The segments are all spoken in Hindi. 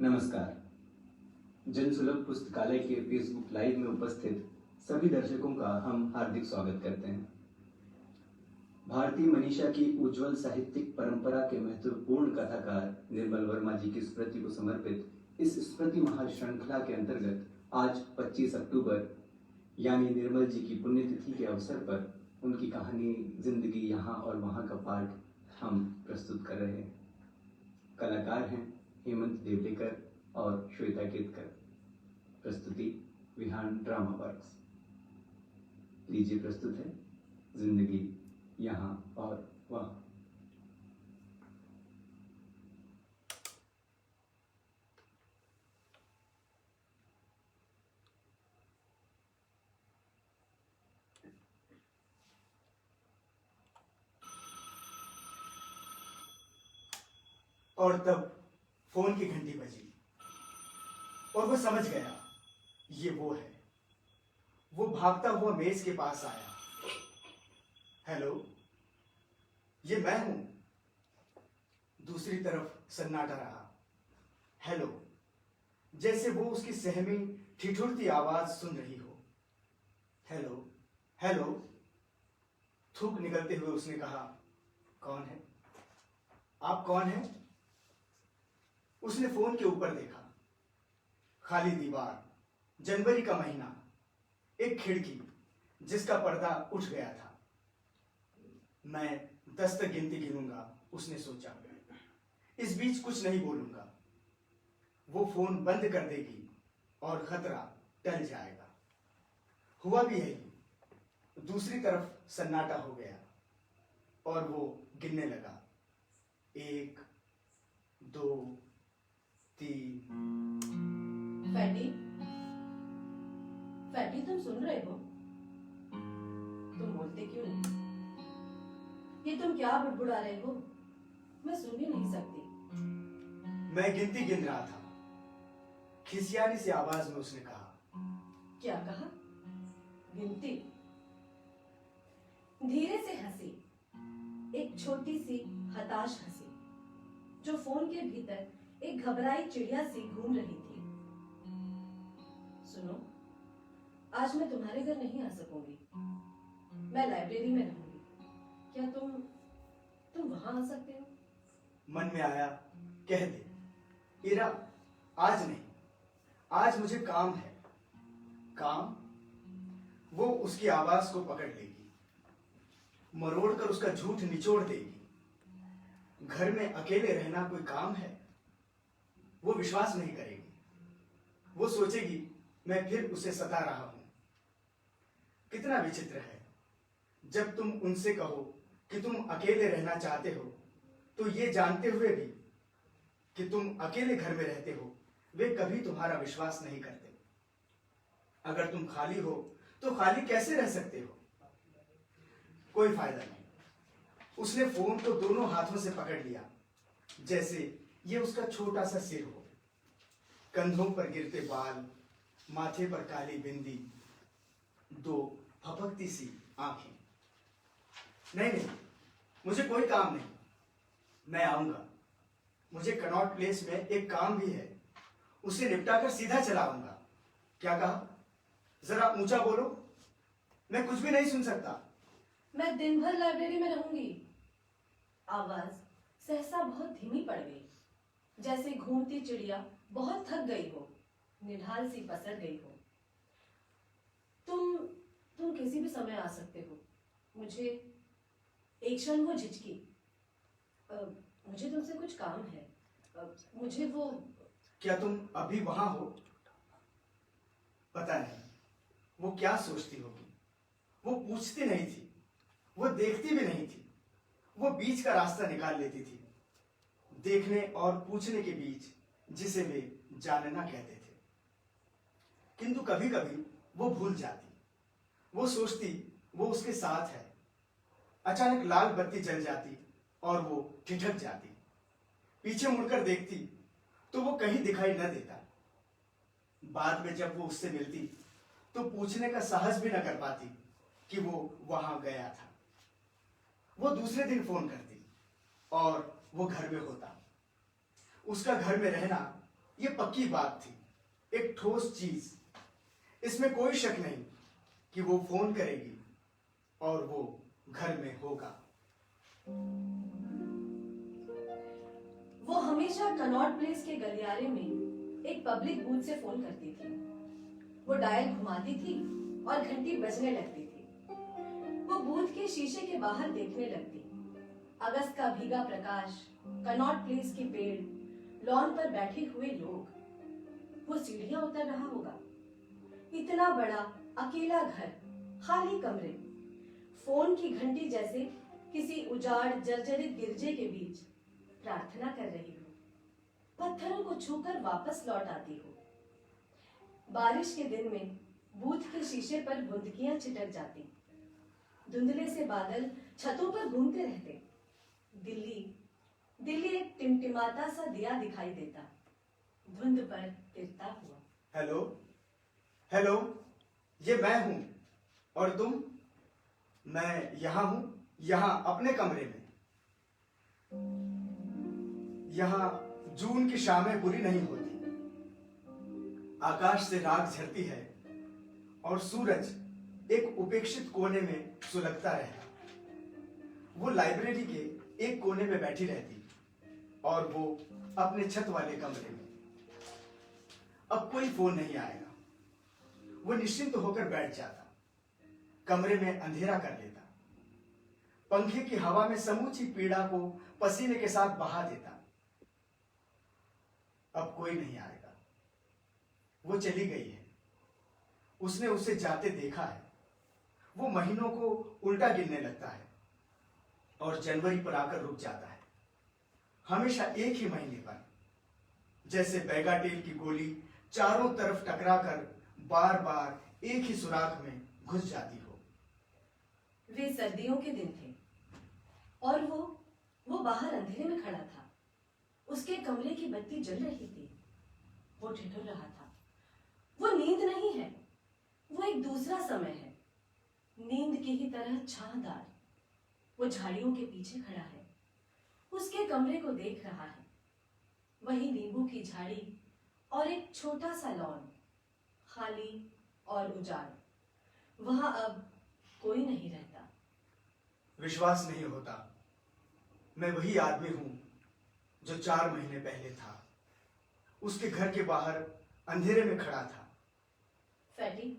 नमस्कार। जनसुलभ पुस्तकालय के फेसबुक लाइव में उपस्थित सभी दर्शकों का हम हार्दिक स्वागत करते हैं। भारतीय मनीषा की उज्जवल साहित्यिक परंपरा के महत्वपूर्ण कथाकार निर्मल वर्मा जी की स्मृति को समर्पित इस स्मृति महाश्रृंखला के अंतर्गत आज 25 अक्टूबर यानी निर्मल जी की पुण्यतिथि के अवसर पर उनकी कहानी जिंदगी यहाँ और वहाँ का पाठ हम प्रस्तुत कर रहे हैं। कलाकार हैं हेमंत देवलेकर और श्वेता केतकर। प्रस्तुति विहान ड्रामा वर्क्स। लीजिए प्रस्तुत है जिंदगी यहाँ और वहाँ। और तब फोन की घंटी बजी और वो समझ गया ये वो है। वो भागता हुआ मेज के पास आया। हेलो, ये मैं हूं। दूसरी तरफ सन्नाटा रहा। हेलो, जैसे वो उसकी सहमी ठिठुरती आवाज सुन रही हो। हेलो हेलो, थूक निकलते हुए उसने कहा, कौन है? आप कौन हैं? उसने फोन के ऊपर देखा। खाली दीवार, जनवरी का महीना, एक खिड़की जिसका पर्दा उठ गया था। मैं 10 तक गिनती गिनूंगा, उसने सोचा। इस बीच कुछ नहीं बोलूंगा। वो फोन बंद कर देगी और खतरा टल जाएगा। हुआ भी यही। दूसरी तरफ सन्नाटा हो गया और वो गिनने लगा। 1 2 3। फैटी, फैटी तुम सुन रहे हो? तुम बोलते क्यों नहीं? ये तुम क्या बुड़बुड़ा रहे हो? मैं सुन भी नहीं सकती। मैं गिनती गिन रहा था। खिसियानी सी आवाज में उसने कहा। क्या कहा? गिनती? धीरे से हंसी, एक छोटी सी हताश हंसी जो फोन के भीतर एक घबराई चिड़िया सी घूम रही थी। सुनो, आज मैं तुम्हारे घर नहीं आ सकूंगी। मैं लाइब्रेरी में रहूंगी। क्या तुम वहां आ सकते हो? मन में आया कह दे, इरा, आज नहीं, आज मुझे काम है। काम? वो उसकी आवाज को पकड़ लेगी, मरोड़ कर उसका झूठ निचोड़ देगी। घर में अकेले रहना कोई काम है? वो विश्वास नहीं करेगी। वो सोचेगी मैं फिर उसे सता रहा हूं। कितना विचित्र है, जब तुम उनसे कहो कि तुम अकेले रहना चाहते हो तो ये जानते हुए भी कि तुम अकेले घर में रहते हो, वे कभी तुम्हारा विश्वास नहीं करते। अगर तुम खाली हो तो खाली कैसे रह सकते हो? कोई फायदा नहीं। उसने फोन को दोनों हाथों से पकड़ लिया, जैसे ये उसका छोटा सा सिर हो। कंधों पर गिरते बाल, माथे पर काली बिंदी, दो फपकती सी आंखें। नहीं नहीं, मुझे कोई काम नहीं, मैं आऊंगा। मुझे कनॉट प्लेस में एक काम भी है, उसे निपटाकर सीधा चला आऊंगा। क्या कहा? जरा ऊंचा बोलो, मैं कुछ भी नहीं सुन सकता। मैं दिन भर लाइब्रेरी में रहूंगी। आवाज सहसा बहुत धीमी पड़ गई, जैसे घूमती चिड़िया बहुत थक गई हो, निढाल सी पसर गई हो। तुम किसी भी समय आ सकते हो। मुझे एक क्षण वो झिझकी। मुझे तुमसे कुछ काम है। मुझे वो। क्या तुम अभी वहां हो? पता नहीं वो क्या सोचती होगी। वो पूछती नहीं थी, वो देखती भी नहीं थी, वो बीच का रास्ता निकाल लेती थी, देखने और पूछने के बीच, जिसे वे जानना कहते थे। किंतु कभी कभी वो भूल जाती। वो सोचती वो उसके साथ है। अचानक लाल बत्ती जल जाती और वो ठिठक जाती। पीछे मुड़कर देखती तो वो कहीं दिखाई न देता। बाद में जब वो उससे मिलती तो पूछने का साहस भी न कर पाती कि वो वहां गया था। वो दूसरे दिन फोन करती और वो घर में होता। उसका घर में रहना ये पक्की बात थी, एक ठोस चीज। इसमें कोई शक नहीं कि वो फोन करेगी और वो घर में होगा। वो हमेशा कनॉट प्लेस के गलियारे में एक पब्लिक बूथ से फोन करती थी। वो डायल घुमाती थी और घंटी बजने लगती थी। वो बूथ के शीशे के बाहर देखने लगती। अगस्त का भीगा प्रकाश, कनॉट प्लेस के पेड़, लॉन पर बैठे हुए लोग। वो सीढ़ियां उतर रहा होगा। इतना बड़ा अकेला घर, खाली कमरे, फोन की घंटी जैसे किसी उजाड़ जर्जरित गिरजे के बीच प्रार्थना कर रही हो, पत्थरों को छूकर वापस लौट आती हो। बारिश के दिन में बूथ के शीशे पर बूंदकियां छिटक जाती। धुंधले से बादल छतों पर घूमते रहते। दिल्ली एक टिमटिमाता सा दिया दिखाई देता, धुंध पर तिरता हुआ। हेलो हेलो, ये मैं हूं। और तुम? मैं यहां हूं, यहां अपने कमरे में। यहां जून की शामें बुरी नहीं होती। आकाश से राख झरती है और सूरज एक उपेक्षित कोने में सुलगता रहता। वो लाइब्रेरी के एक कोने में बैठी रहती और वो अपने छत वाले कमरे में। अब कोई फोन नहीं आएगा। वो निश्चिंत होकर बैठ जाता, कमरे में अंधेरा कर लेता, पंखे की हवा में समूची पीड़ा को पसीने के साथ बहा देता। अब कोई नहीं आएगा। वो चली गई है। उसने उसे जाते देखा है। वो महीनों को उल्टा गिनने लगता है और जनवरी पर आकर रुक जाता है, हमेशा एक ही महीने पर, जैसे बैगाटेल की गोली चारों तरफ टकराकर बार बार एक ही सुराख में घुस जाती हो। वे सर्दियों के दिन थे और वो बाहर अंधेरे में खड़ा था। उसके कमरे की बत्ती जल रही थी। वो ठिठुर रहा था। वो नींद नहीं है, वो एक दूसरा समय है, नींद की ही तरह छाहदार। वो झाड़ियों के पीछे खड़ा है, उसके कमरे को देख रहा है। वही नींबू की झाड़ी और एक छोटा सा लॉन, खाली और उजाड़। वहां अब कोई नहीं रहता। विश्वास नहीं होता, मैं वही आदमी हूं जो 4 महीने पहले था। उसके घर के बाहर अंधेरे में खड़ा था। फैटी,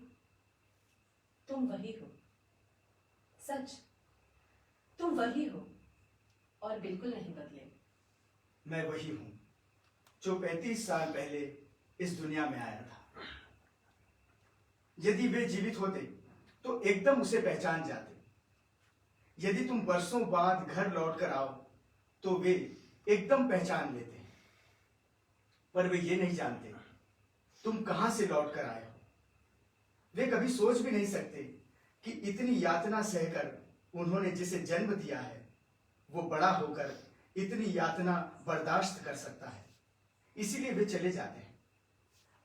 तुम वही हो। सच, तुम वही हो और बिल्कुल नहीं बदले। मैं वही हूं जो 35 साल पहले इस दुनिया में आया था। यदि वे जीवित होते तो एकदम उसे पहचान जाते। यदि तुम बरसों बाद घर लौटकर आओ तो वे एकदम पहचान लेते हैं, पर वे ये नहीं जानते तुम कहां से लौट कर आए हो। वे कभी सोच भी नहीं सकते कि इतनी यातना सहकर उन्होंने जिसे जन्म दिया है वो बड़ा होकर इतनी यातना बर्दाश्त कर सकता है। इसीलिए वे चले जाते हैं,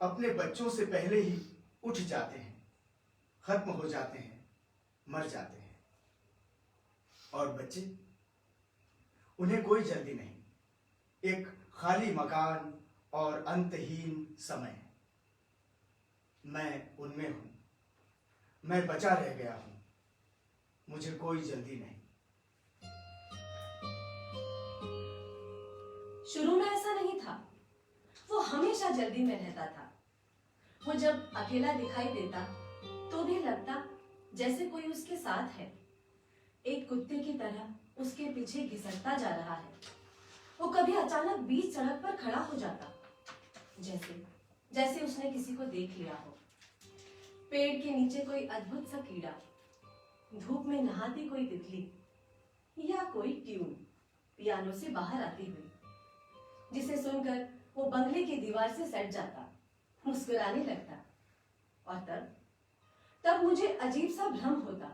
अपने बच्चों से पहले ही उठ जाते हैं, खत्म हो जाते हैं, मर जाते हैं। और बच्चे, उन्हें कोई जल्दी नहीं, एक खाली मकान और अंतहीन समय। मैं उनमें हूं, मैं बचा रह गया हूं, मुझे कोई जल्दी नहीं। शुरू में ऐसा नहीं था। वो हमेशा जल्दी में रहता था। वो जब अकेला दिखाई देता तो भी लगता जैसे कोई उसके साथ है, एक कुत्ते की तरह उसके पीछे घिसटता जा रहा है। वो कभी अचानक बीच सड़क पर खड़ा हो जाता, जैसे जैसे उसने किसी को देख लिया हो। पेड़ के नीचे कोई अद्भुत सा कीड़ा, धूप में नहाती कोई तितली, या कोई ट्यून पियानो से बाहर आती हुई, जिसे सुनकर वो बंगले की दीवार से सट जाता, मुस्कुराने लगता। और तब मुझे अजीब सा भ्रम होता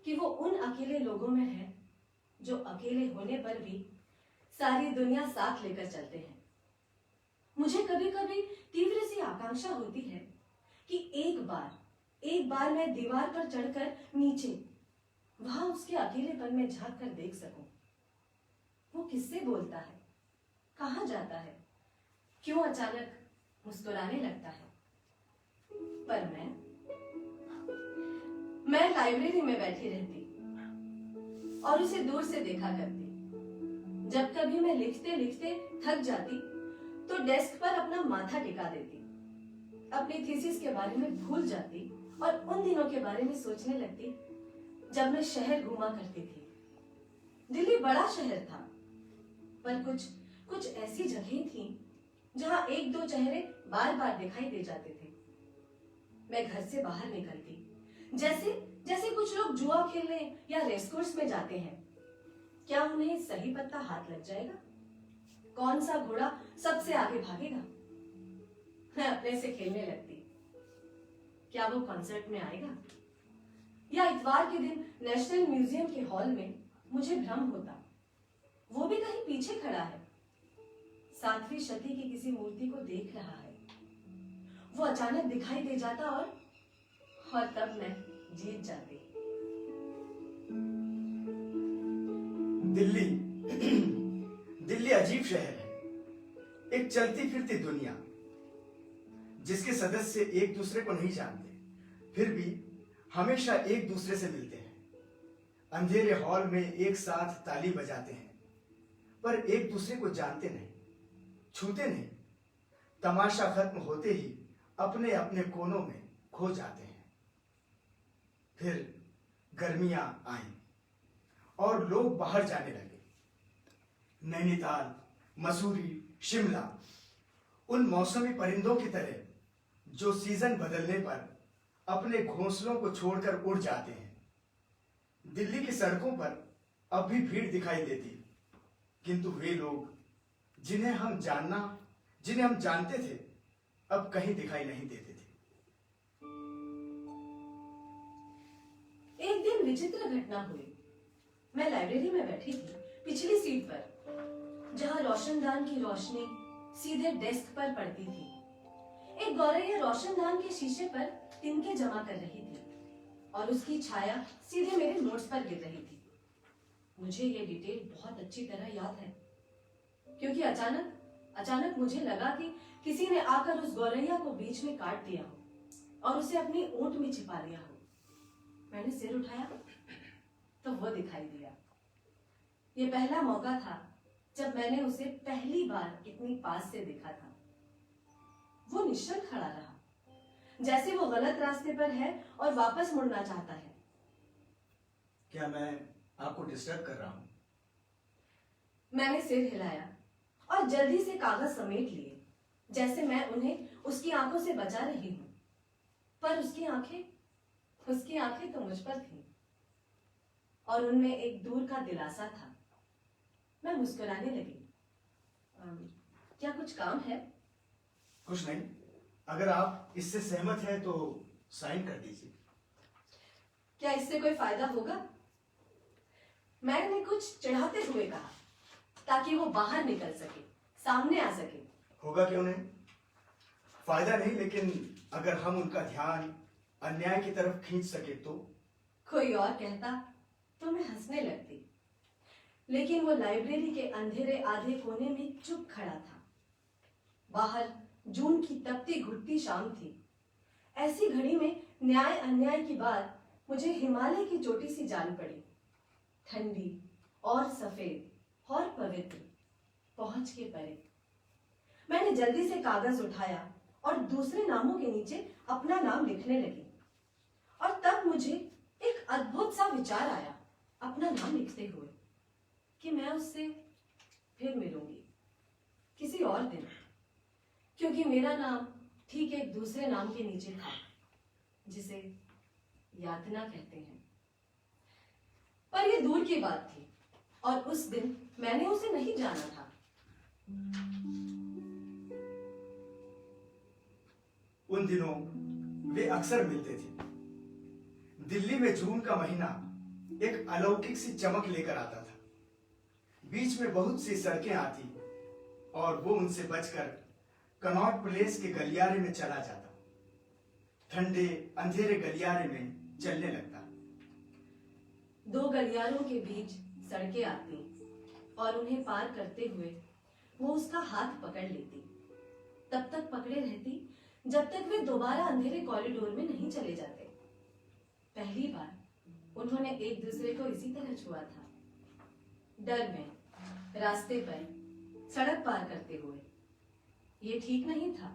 कि वो उन अकेले लोगों में है जो अकेले होने पर भी सारी दुनिया साथ लेकर चलते हैं। मुझे कभी कभी तीव्र सी आकांक्षा होती है कि एक बार मैं दीवार पर चढ़कर नीचे वहां उसके अकेलेपन में झांक कर देख सकूं। वो किससे बोलता है, कहां जाता है, क्यों अचानक मुस्कुराने लगता है। पर मैं लाइब्रेरी में बैठी रहती और उसे दूर से देखा करती। जब कभी मैं लिखते लिखते थक जाती तो डेस्क पर अपना माथा टिका देती, अपनी थीसिस के बारे में भूल जाती और उन दिनों के बारे में सोचने लगती जब मैं शहर घूमा करती थी। दिल्ली बड़ा शहर था, पर कुछ ऐसी जगहें थीं जहां एक दो चेहरे बार बार दिखाई दे जाते थे। मैं घर से बाहर निकलती जैसे कुछ लोग जुआ खेलने या रेसकोर्स में जाते हैं। क्या उन्हें सही पत्ता हाथ लग जाएगा? कौन सा घोड़ा सबसे आगे भागेगा? मैं अपने से खेलने लगती। क्या वो कॉन्सर्ट में आएगा? या इतवार के दिन नेशनल म्यूजियम के हॉल में मुझे भ्रम होता वो भी कहीं पीछे खड़ा है, 7वीं शती की किसी मूर्ति को देख रहा है। वो अचानक दिखाई दे जाता और तब मैं जीत जाती। दिल्ली अजीब शहर है, एक चलती फिरती दुनिया जिसके सदस्य एक दूसरे को नहीं जानते, फिर भी हमेशा एक दूसरे से मिलते हैं। अंधेरे हॉल में एक साथ ताली बजाते हैं, पर एक दूसरे को जानते नहीं, छूते नहीं। तमाशा खत्म होते ही अपने अपने कोनों में खो जाते हैं। फिर गर्मियां आईं और लोग बाहर जाने लगे। नैनीताल, मसूरी, शिमला, उन मौसमी परिंदों की तरह जो सीजन बदलने पर अपने घोंसलों को छोड़कर उड़ जाते हैं। दिल्ली की सड़कों पर अब भी भीड़ दिखाई देती, किंतु वे लोग जिन्हें हम जानते थे अब कहीं दिखाई नहीं देते थे। एक दिन विचित्र घटना हुई। मैं लाइब्रेरी में बैठी थी, पिछली सीट पर, जहां रोशनदान की रोशनी सीधे डेस्क पर पड़ती थी। एक गौरैया रोशनदान के शीशे पर तिनके जमा कर रही थी और उसकी छाया सीधे मेरे नोट्स पर गिर रही थी। मुझे ये डिटेल बहुत अच्छी तरह याद है, क्योंकि अचानक मुझे लगा कि किसी ने आकर उस गौरैया को बीच में काट दिया हो और उसे अपनी ऊंट में छिपा लिया हो। मैंने सिर उठाया तो वो दिखाई दिया। ये पहला मौका था जब मैंने उसे पहली बार इतनी पास से देखा था। वो निश्चल खड़ा रहा, जैसे वो गलत रास्ते पर है और वापस मुड़ना चाहता है। क्या मैं आपको डिस्टर्ब कर रहा हूं? मैंने सिर हिलाया और जल्दी से कागज समेट लिए, जैसे मैं उन्हें उसकी आंखों से बचा रही हूं। पर उसकी आंखें तो मुझ पर थीं और उनमें एक दूर का दिलासा था। मैं मुस्कुराने लगी। क्या कुछ काम है? कुछ नहीं, अगर आप इससे सहमत हैं तो साइन कर दीजिए। क्या इससे कोई फायदा होगा? मैंने कुछ चढ़ाते हुए कहा, ताकि वो बाहर निकल सके, सामने आ सके। होगा क्यों नहीं, फायदा नहीं, लेकिन अगर हम उनका ध्यान अन्याय की तरफ खींच सके तो। कोई और कहता तो मैं हंसने लगती, लेकिन वो लाइब्रेरी के अंधेरे आधे कोने में चुप खड़ा था। बाहर जून की तपती घुटती शाम थी। ऐसी घड़ी में न्याय अन्याय की बात मुझे हिमालय की चोटी सी जान पड़ी, ठंडी और सफेद और पवित्र, पहुंच के परे। मैंने जल्दी से कागज उठाया और दूसरे नामों के नीचे अपना नाम लिखने लगी। और तब मुझे एक अद्भुत सा विचार आया अपना नाम लिखते हुए, कि मैं उससे फिर मिलूंगी किसी और दिन, क्योंकि मेरा नाम ठीक एक दूसरे नाम के नीचे था, जिसे यातना कहते हैं। पर यह दूर की बात थी और उस दिन मैंने उसे नहीं जाना था। उन दिनों वे अक्सर मिलते थे। दिल्ली में जून का महीना एक अलौकिक सी चमक लेकर आता था। बीच में बहुत सी सड़कें आती और वो उनसे बचकर कनॉट प्लेस के गलियारे में चला जाता। ठंडे अंधेरे गलियारे में चलने लगता। दो गलियारों के बीच सड़कें आती और उन्हें पार करते हुए वो उसका हाथ पकड़ लेती। तब तक पकड़े रहती जब तक वे दोबारा अंधेरे कॉरिडोर में नहीं चले जाते। पहली बार उन्होंने एक दूसरे को इसी तरह छुआ था, डर में, रास्ते पर, सड़क पार करते हुए। ये ठीक नहीं था।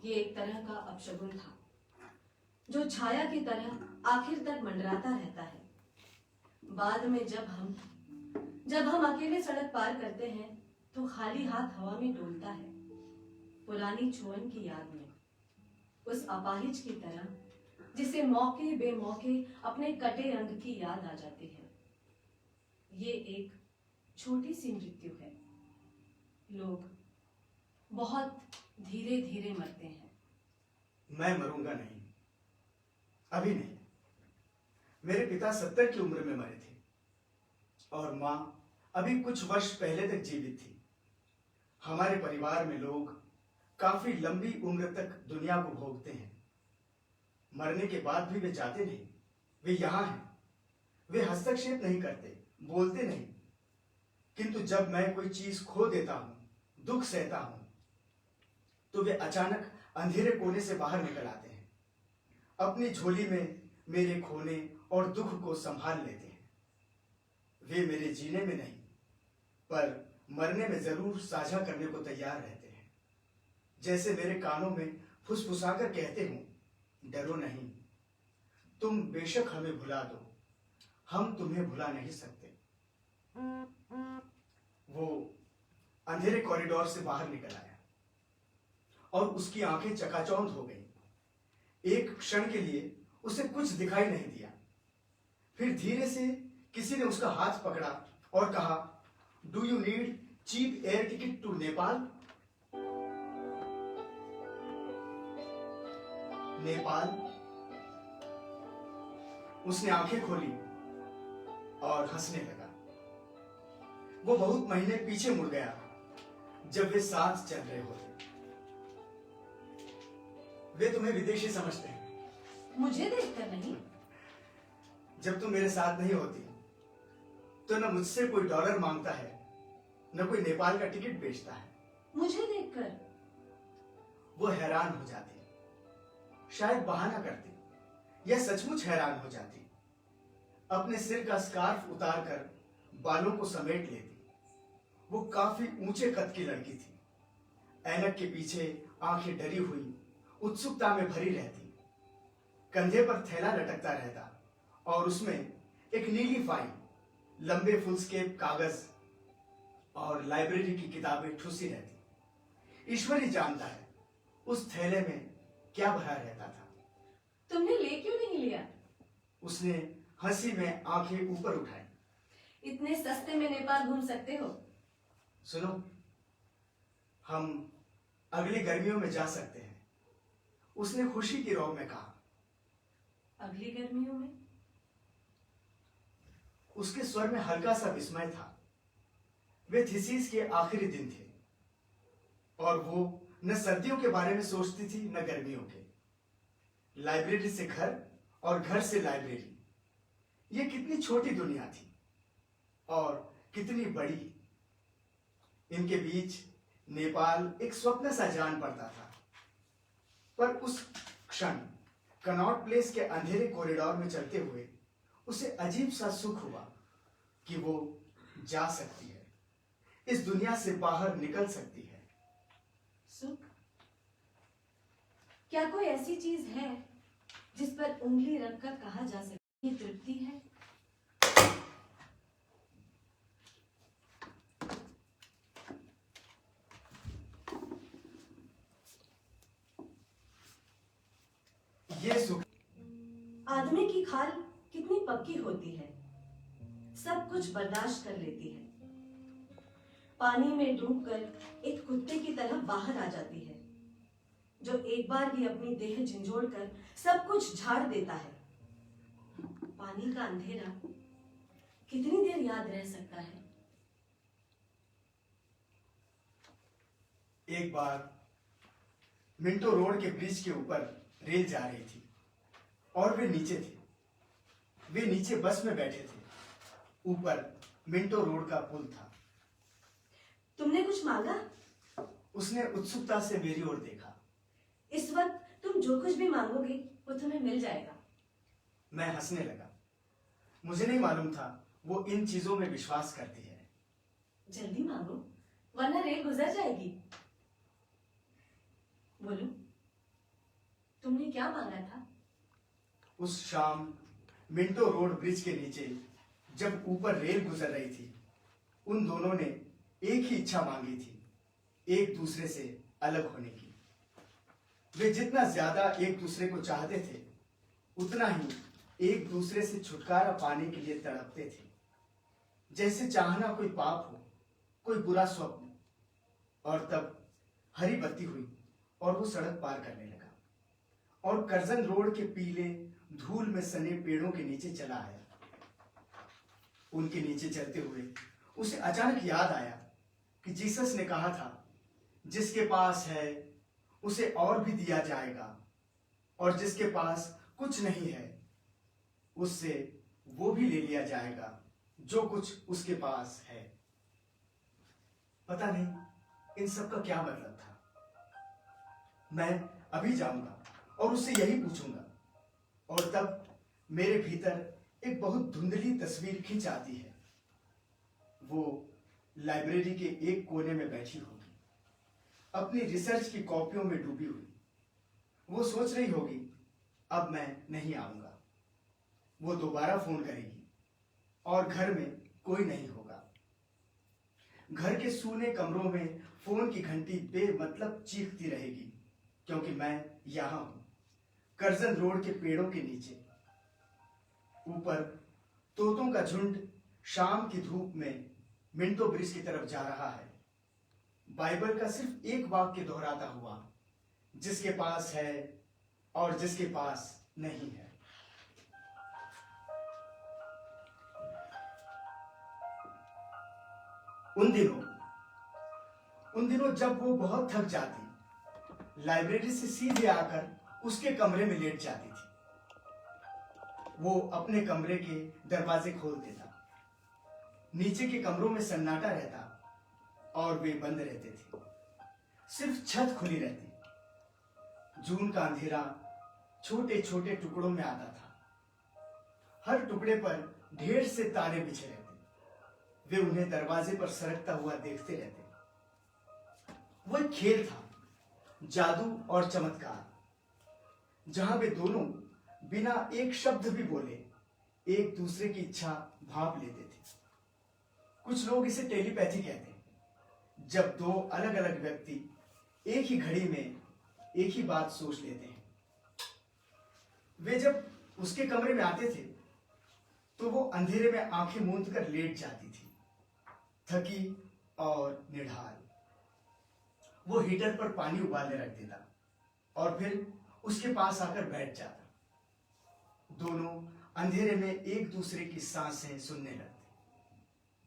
ये एक तरह का अपशगुन था, जो छाया की तरह आखिर तक मंडराता रहता है। बाद में जब हम अकेले सड़क पार करते हैं तो खाली हाथ हवा में डोलता है, पुरानी छुअन की याद में, उस अपाहिज की तरह जिसे मौके बेमौके अपने कटे रंग की याद आ जाती है। ये एक छोटी सी मृत्यु है। लोग बहुत धीरे धीरे मरते हैं। मैं मरूंगा नहीं, अभी नहीं। मेरे पिता 70 की उम्र में मरे थे और माँ अभी कुछ वर्ष पहले तक जीवित थी। हमारे परिवार में लोग काफी लंबी उम्र तक दुनिया को भोगते हैं। मरने के बाद भी वे जाते नहीं, वे यहां हैं। वे हस्तक्षेप नहीं करते, बोलते नहीं, किंतु जब मैं कोई चीज खो देता हूं, दुख सहता हूं, तो वे अचानक अंधेरे कोने से बाहर निकल आते हैं। अपनी झोली में मेरे खोने और दुख को संभाल लेते हैं। वे मेरे जीने में नहीं, पर मरने में जरूर साझा करने को तैयार रहते हैं। जैसे मेरे कानों में फुसफुसाकर कहते हों, डरो नहीं, तुम बेशक हमें भुला दो, हम तुम्हें भुला नहीं सकते। वो अंधेरे कॉरिडोर से बाहर निकल आया और उसकी आंखें चकाचौंध हो गईं। एक क्षण के लिए उसे कुछ दिखाई नहीं दिया। फिर धीरे से किसी ने उसका हाथ पकड़ा और कहा, do you need cheap air ticket to Nepal? Nepal? उसने आंखें खोली और हंसने लगा। वो बहुत महीने पीछे मुड़ गया जब वे साथ चल रहे होते। वे तुम्हें विदेशी समझते हैं। मुझे देखकर नहीं। जब तुम मेरे साथ नहीं होती तो न मुझसे कोई डॉलर मांगता है, न कोई नेपाल का टिकट बेचता है। मुझे देखकर वो हैरान हो जाती, शायद बहाना करती या सचमुच हैरान हो जाती। अपने सिर का स्कार्फ उतारकर बालों को समेट लेती। वो काफी ऊंचे कद की लड़की थी। ऐनक के पीछे आंखें डरी हुई उत्सुकता में भरी रहती। कंधे पर थैला लटकता रहता और उसमें एक नीली फाइल, लंबे फुलस्केप कागज और लाइब्रेरी की किताबें ठूसी रहती। ईश्वर ही जानता है उस थैले में क्या भरा रहता था। तुमने ले क्यों नहीं लिया? उसने हंसी में आंखें ऊपर उठाई। इतने सस्ते में नेपाल घूम सकते हो? सुनो, हम अगली गर्मियों में जा सकते हैं, उसने खुशी की रौ में कहा। अगली गर्मियों में? उसके स्वर में हल्का सा विस्मय था। वे थीसिस के आखिरी दिन थे और वो न सर्दियों के बारे में सोचती थी न गर्मियों के। लाइब्रेरी से घर और घर से लाइब्रेरी, ये कितनी छोटी दुनिया थी और कितनी बड़ी। इनके बीच नेपाल एक स्वप्न सा जान पड़ता था। पर उस क्षण कनॉट प्लेस के अंधेरे कॉरिडोर में चलते हुए उसे अजीब सा सुख हुआ कि वो जा सकती है, इस दुनिया से बाहर निकल सकती है। सुख? क्या कोई ऐसी चीज है जिस पर उंगली रखकर कहा जा सके ये तृप्ति है? ये सुख आदमी की खाल कितनी पक्की होती है, सब कुछ बर्दाश्त कर लेती है। पानी में डूबकर एक कुत्ते की तरह बाहर आ जाती है, जो एक बार भी अपनी देह झंझोड़कर सब कुछ झाड़ देता है। पानी का अंधेरा कितनी देर याद रह सकता है? एक बार मिंटो रोड के ब्रिज के ऊपर रेल जा रही थी और वे नीचे थे। वे नीचे बस में बैठे थे, ऊपर मिंटो रोड का पुल था। तुमने कुछ मांगा? उसने उत्सुकता से मेरी ओर देखा। इस वक्त तुम जो कुछ भी मांगोगे वो तुम्हें मिल जाएगा। मैं हंसने लगा। मुझे नहीं मालूम था वो इन चीजों में विश्वास करती है। जल्दी मांगो वरना रेल गुजर जाएगी। बोलो, तुमने क्या मांगा था? उस शाम मिंटो रोड ब्रिज के नीचे जब ऊपर रेल गुजर रही थी, उन दोनों ने एक ही इच्छा मांगी थी, एक दूसरे से अलग होने की। वे जितना ज्यादा एक दूसरे को चाहते थे, उतना ही एक दूसरे से छुटकारा पाने के लिए तड़पते थे। जैसे चाहना कोई पाप हो, कोई बुरा स्वप्न। और तब हरी बत्ती हुई और वो सड़क पार करने लगा और करजन रोड के पीले धूल में सने पेड़ों के नीचे चला आया। उनके नीचे चलते हुए उसे अचानक याद आया कि जीसस ने कहा था, जिसके पास है उसे और भी दिया जाएगा, और जिसके पास कुछ नहीं है उससे वो भी ले लिया जाएगा जो कुछ उसके पास है। पता नहीं इन सब का क्या मतलब था। मैं अभी जाऊंगा और उससे यही पूछूंगा, और तब मेरे भीतर एक बहुत धुंधली तस्वीर खिंच आती है। वो लाइब्रेरी के एक कोने में बैठी होगी, अपनी रिसर्च की कॉपियों में डूबी हुई। वो सोच रही होगी, अब मैं नहीं आऊंगा। वो दोबारा फोन करेगी और घर में कोई नहीं होगा। घर के सूने कमरों में फोन की घंटी बेमतलब चीखती रहेगी, क्योंकि मैं यहां हूं, करजन रोड के पेड़ों के नीचे। ऊपर तोतों का झुंड शाम की धूप में मिंटो ब्रिज की तरफ जा रहा है, बाइबल का सिर्फ एक वाक्य दोहराता हुआ, जिसके पास है और जिसके पास नहीं है। उन दिनों जब वो बहुत थक जाती, लाइब्रेरी से सीधे आकर उसके कमरे में लेट जाती थी। वो अपने कमरे के दरवाजे खोल देता, नीचे के कमरों में सन्नाटा रहता और वे बंद रहते थे। सिर्फ छत खुली रहती। जून का अंधेरा छोटे छोटे टुकड़ों में आता था। हर टुकड़े पर ढेर से तारे बिछे रहते। वे उन्हें दरवाजे पर सरकता हुआ देखते रहते। वो एक खेल था, जादू और चमत्कार, जहां वे दोनों बिना एक शब्द भी बोले एक दूसरे की इच्छा भांप लेते थे। कुछ लोग इसे टेलीपैथी कहते हैं, जब दो अलग अलग व्यक्ति एक ही घड़ी में एक ही बात सोच लेते हैं। वे जब उसके कमरे में आते थे तो वो अंधेरे में आंखें मूंद कर लेट जाती थी, थकी और निढाल। वो हीटर पर पानी उबालने रख देता और फिर उसके पास आकर बैठ जाता। दोनों अंधेरे में एक दूसरे की सांसें सुनने लगते।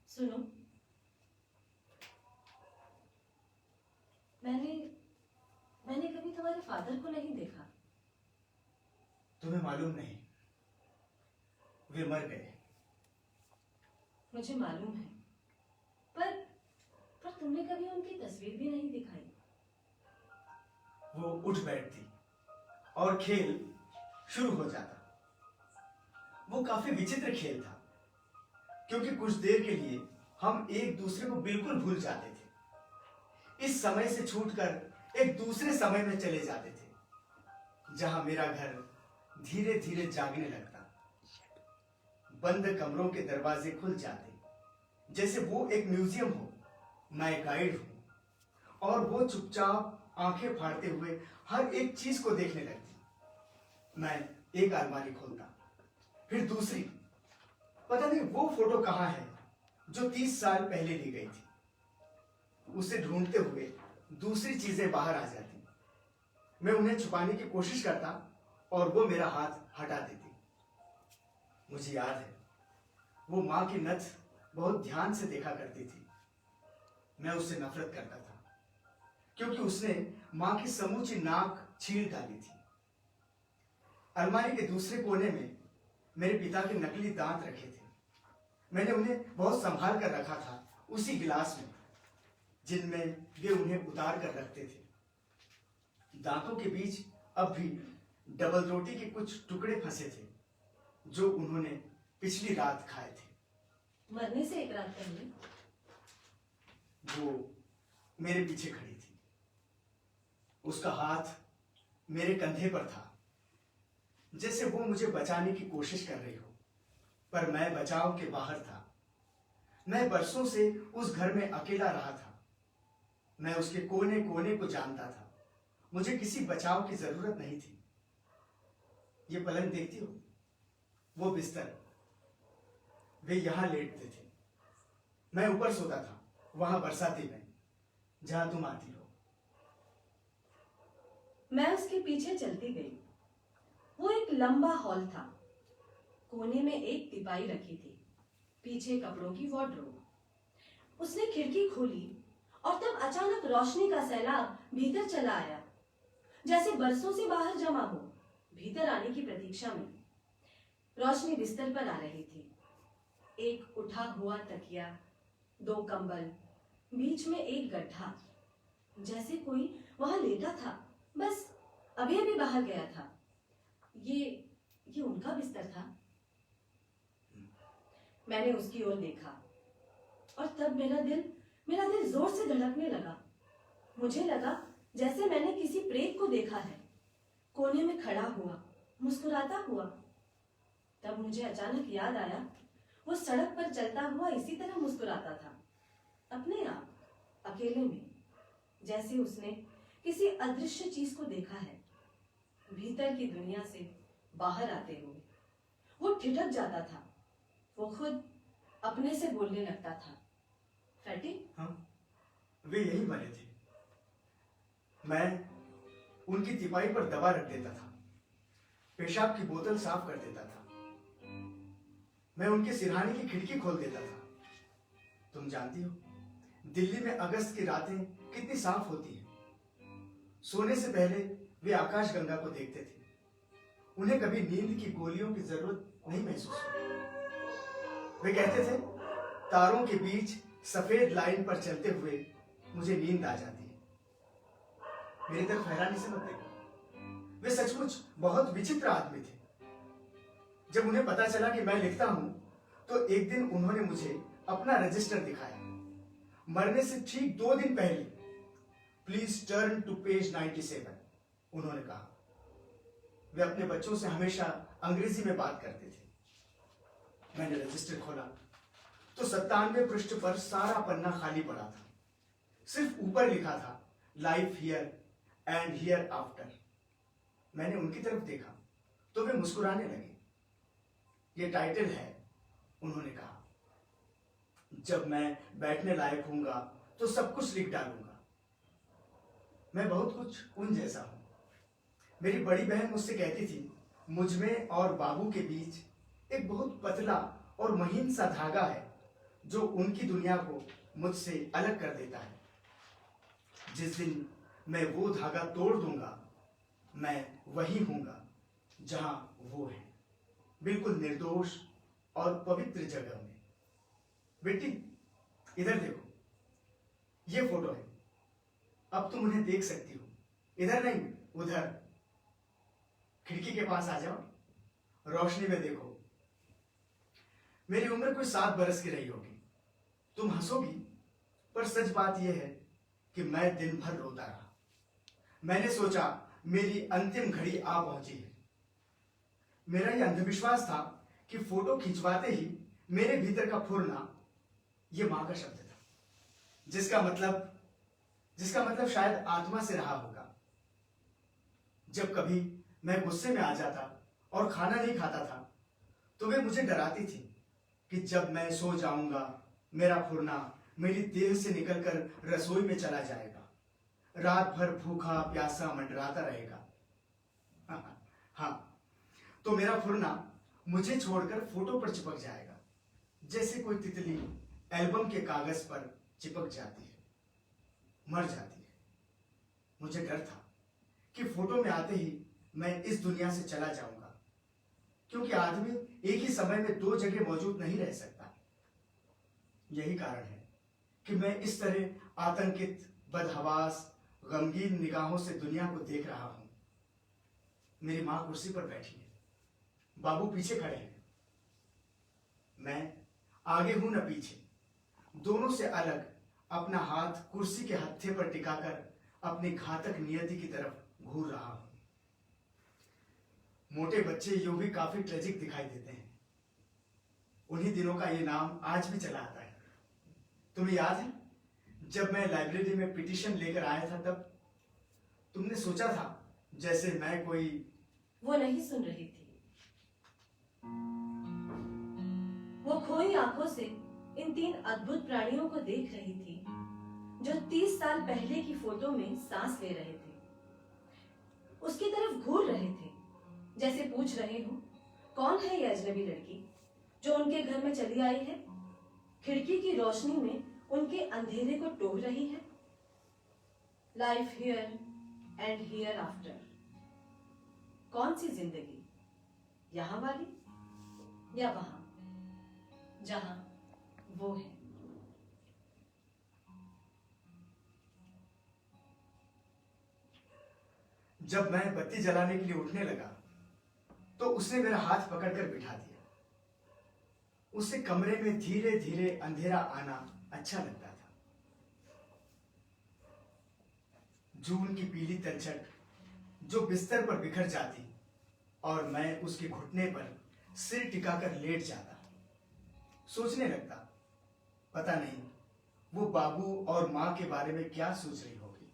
सुनो, मैंने कभी तुम्हारे फादर को नहीं देखा। तुम्हें मालूम नहीं, वे मर गए। मुझे मालूम है, पर तुमने कभी उनकी तस्वीर भी नहीं दिखाई। वो उठ बैठती और खेल शुरू हो जाता। वो काफी विचित्र खेल था, क्योंकि कुछ देर के लिए हम एक दूसरे को बिल्कुल भूल जाते थे। इस समय से छूटकर एक दूसरे समय में चले जाते थे, जहां मेरा घर धीरे धीरे जागने लगता। बंद कमरों के दरवाजे खुल जाते, जैसे वो एक म्यूजियम हो, मैं गाइड हूं, और वो चुपचाप आंखें फाड़ते हुए हर एक चीज को देखने लगती। मैं एक अलमारी खोलता, फिर दूसरी। पता नहीं वो फोटो कहां है जो 30 साल पहले ली गई थी। उसे ढूंढते हुए दूसरी चीजें बाहर आ जाती। मैं उन्हें छुपाने की कोशिश करता और वो मेरा हाथ हटा देती। मुझे याद है, वो मां की नथ बहुत ध्यान से देखा करती थी। मैं उससे नफरत करता था, क्योंकि उसने मां की समूची नाक छील डाली थी। अलमारी के दूसरे कोने में मेरे पिता के नकली दांत रखे थे। मैंने उन्हें बहुत संभाल कर रखा था, उसी गिलास में जिनमें वे उन्हें उतार कर रखते थे। दांतों के बीच अब भी डबल रोटी के कुछ टुकड़े फंसे थे, जो उन्होंने पिछली रात खाए थे। मरने से एक रात पहले वो मेरे पीछे खड़ी थी। उसका हाथ मेरे कंधे पर था, जैसे वो मुझे बचाने की कोशिश कर रही हो, पर मैं बचाव के बाहर था। मैं बरसों से उस घर में अकेला रहा था। मैं उसके कोने कोने को जानता था। मुझे किसी बचाव की जरूरत नहीं थी। ये पलंग देखती हो, वो बिस्तर, वे यहां लेटते थे। मैं ऊपर सोता था, वहां बरसाती में, जहां तुम आती हो। मैं उसके पीछे चलती गई। वो एक लंबा हॉल था। कोने में एक टिपाई रखी थी, पीछे कपड़ों की वार्डरोब। उसने खिड़की खोली और तब अचानक रोशनी का सैलाब भीतर चला आया, जैसे बरसों से बाहर जमा हो, भीतर आने की प्रतीक्षा में। रोशनी बिस्तर पर आ रही थी। एक उठा हुआ तकिया, 2 कंबल, बीच में एक गड्ढा, जैसे कोई वहां लेटा था, बस अभी अभी बाहर गया था। ये उनका बिस्तर था। मैंने उसकी ओर देखा और तब मेरा दिल जोर से धड़कने लगा। मुझे लगा जैसे मैंने किसी प्रेत को देखा है, कोने में खड़ा हुआ, मुस्कुराता हुआ। तब मुझे अचानक याद आया, वो सड़क पर चलता हुआ इसी तरह मुस्कुराता था, अपने आप, अकेले में, जैसे उसने किसी अदृश्य चीज को देखा है। भीतर की दुनिया से बाहर आते हुए वो ठिठक जाता था। वो खुद अपने से बोलने लगता था, फैटी। हाँ, वे यही बने थे। मैं उनकी तिपाई पर दवा रख देता था, पेशाब की बोतल साफ कर देता था। मैं उनके सिरहाने की खिड़की खोल देता था। तुम जानती हो, दिल्ली में अगस्त की रातें कितनी साफ होती हैं। सोने से पहले वे आकाश गंगा को देखते थे। उन्हें कभी नींद की गोलियों की जरूरत नहीं महसूस हुई। वे कहते थे, तारों के बीच सफेद लाइन पर चलते हुए मुझे नींद आ जाती है। मेरी तरफ हैरानी से मत देखो, वे सचमुच बहुत विचित्र आदमी थे। जब उन्हें पता चला कि मैं लिखता हूं, तो एक दिन उन्होंने मुझे अपना रजिस्टर दिखाया। मरने से ठीक 2 दिन पहले, प्लीज टर्न टू पेज 97, उन्होंने कहा। वे अपने बच्चों से हमेशा अंग्रेजी में बात करते थे। मैंने रजिस्टर खोला तो 97 पृष्ठ पर सारा पन्ना खाली पड़ा था। सिर्फ ऊपर लिखा था, life here and here after. मैंने उनकी तरफ देखा तो वे मुस्कुराने लगे। ये टाइटल है उन्होंने कहा, जब मैं बैठने लायक हूंगा तो सब कुछ लिख डालूंगा। मैं बहुत कुछ उन जैसा हूं। मेरी बड़ी बहन मुझसे कहती थी, मुझ में और बाबू के बीच एक बहुत पतला और महीन सा धागा है जो उनकी दुनिया को मुझसे अलग कर देता है। जिस दिन मैं वो धागा तोड़ दूंगा, मैं वही हूंगा जहां वो है, बिल्कुल निर्दोष और पवित्र जगह में। बेटी, इधर देखो, ये फोटो है। अब तुम उन्हें देख सकती हो। इधर नहीं, उधर। खिड़की के पास आ जाओ, रोशनी में देखो। मेरी उम्र कोई 7 बरस की रही होगी। तुम हंसोगी, पर सच बात यह है कि मैं दिन भर रोता रहा। मैंने सोचा मेरी अंतिम घड़ी आ पहुंची है। मेरा यह अंधविश्वास था कि फोटो खिंचवाते ही मेरे भीतर का फुरना, ये मां का शब्द था, जिसका मतलब शायद आत्मा से रहा होगा। जब कभी मैं गुस्से में आ जाता और खाना नहीं खाता था, तो वे मुझे डराती थी कि जब मैं सो जाऊंगा, मेरा फुरना मेरी देह से निकलकर रसोई में चला जाएगा, रात भर भूखा प्यासा मंडराता रहेगा। हाँ, तो मेरा फुरना मुझे छोड़कर फोटो पर चिपक जाएगा, जैसे कोई तितली एल्बम के कागज पर चिपक जाती है, मर जाती है। मुझे डर था कि फोटो में आते ही मैं इस दुनिया से चला जाऊंगा, क्योंकि आदमी एक ही समय में 2 जगह मौजूद नहीं रह सकता। यही कारण है कि मैं इस तरह आतंकित, बदहवास, गमगीन निगाहों से दुनिया को देख रहा हूं। मेरी मां कुर्सी पर बैठी है, बाबू पीछे खड़े हैं। मैं आगे हूं न पीछे, दोनों से अलग अपना हाथ कुर्सी के हत्थे पर टिकाकर अपनी घातक नियति की तरफ घूर रहा हूं। मोटे बच्चे यूं भी काफी ट्रेजिक दिखाई देते हैं। उन्हीं दिनों का ये नाम आज भी चला आता है। तुम्हें याद है, जब मैं लाइब्रेरी में पिटीशन लेकर आया था, तब तुमने सोचा था जैसे मैं कोई। वो नहीं सुन रही थी। वो खोई आंखों से इन 3 अद्भुत प्राणियों को देख रही थी जो 30 साल पहले की फोटो में सांस ले रहे थे। उसकी तरफ घूर रहे थे, जैसे पूछ रहे हो, कौन है ये अजनबी लड़की जो उनके घर में चली आई है, खिड़की की रोशनी में उनके अंधेरे को टोह रही है। Life here and here after. कौन सी जिंदगी, यहां वाली या वहां जहां वो है। जब मैं बत्ती जलाने के लिए उठने लगा, तो उसने मेरा हाथ पकड़कर बिठा दिया। उसे कमरे में धीरे धीरे अंधेरा आना अच्छा लगता था। जून की पीली तलछट जो बिस्तर पर बिखर जाती और मैं उसके घुटने पर सिर टिकाकर लेट जाता, सोचने लगता, पता नहीं वो बाबू और मां के बारे में क्या सोच रही होगी।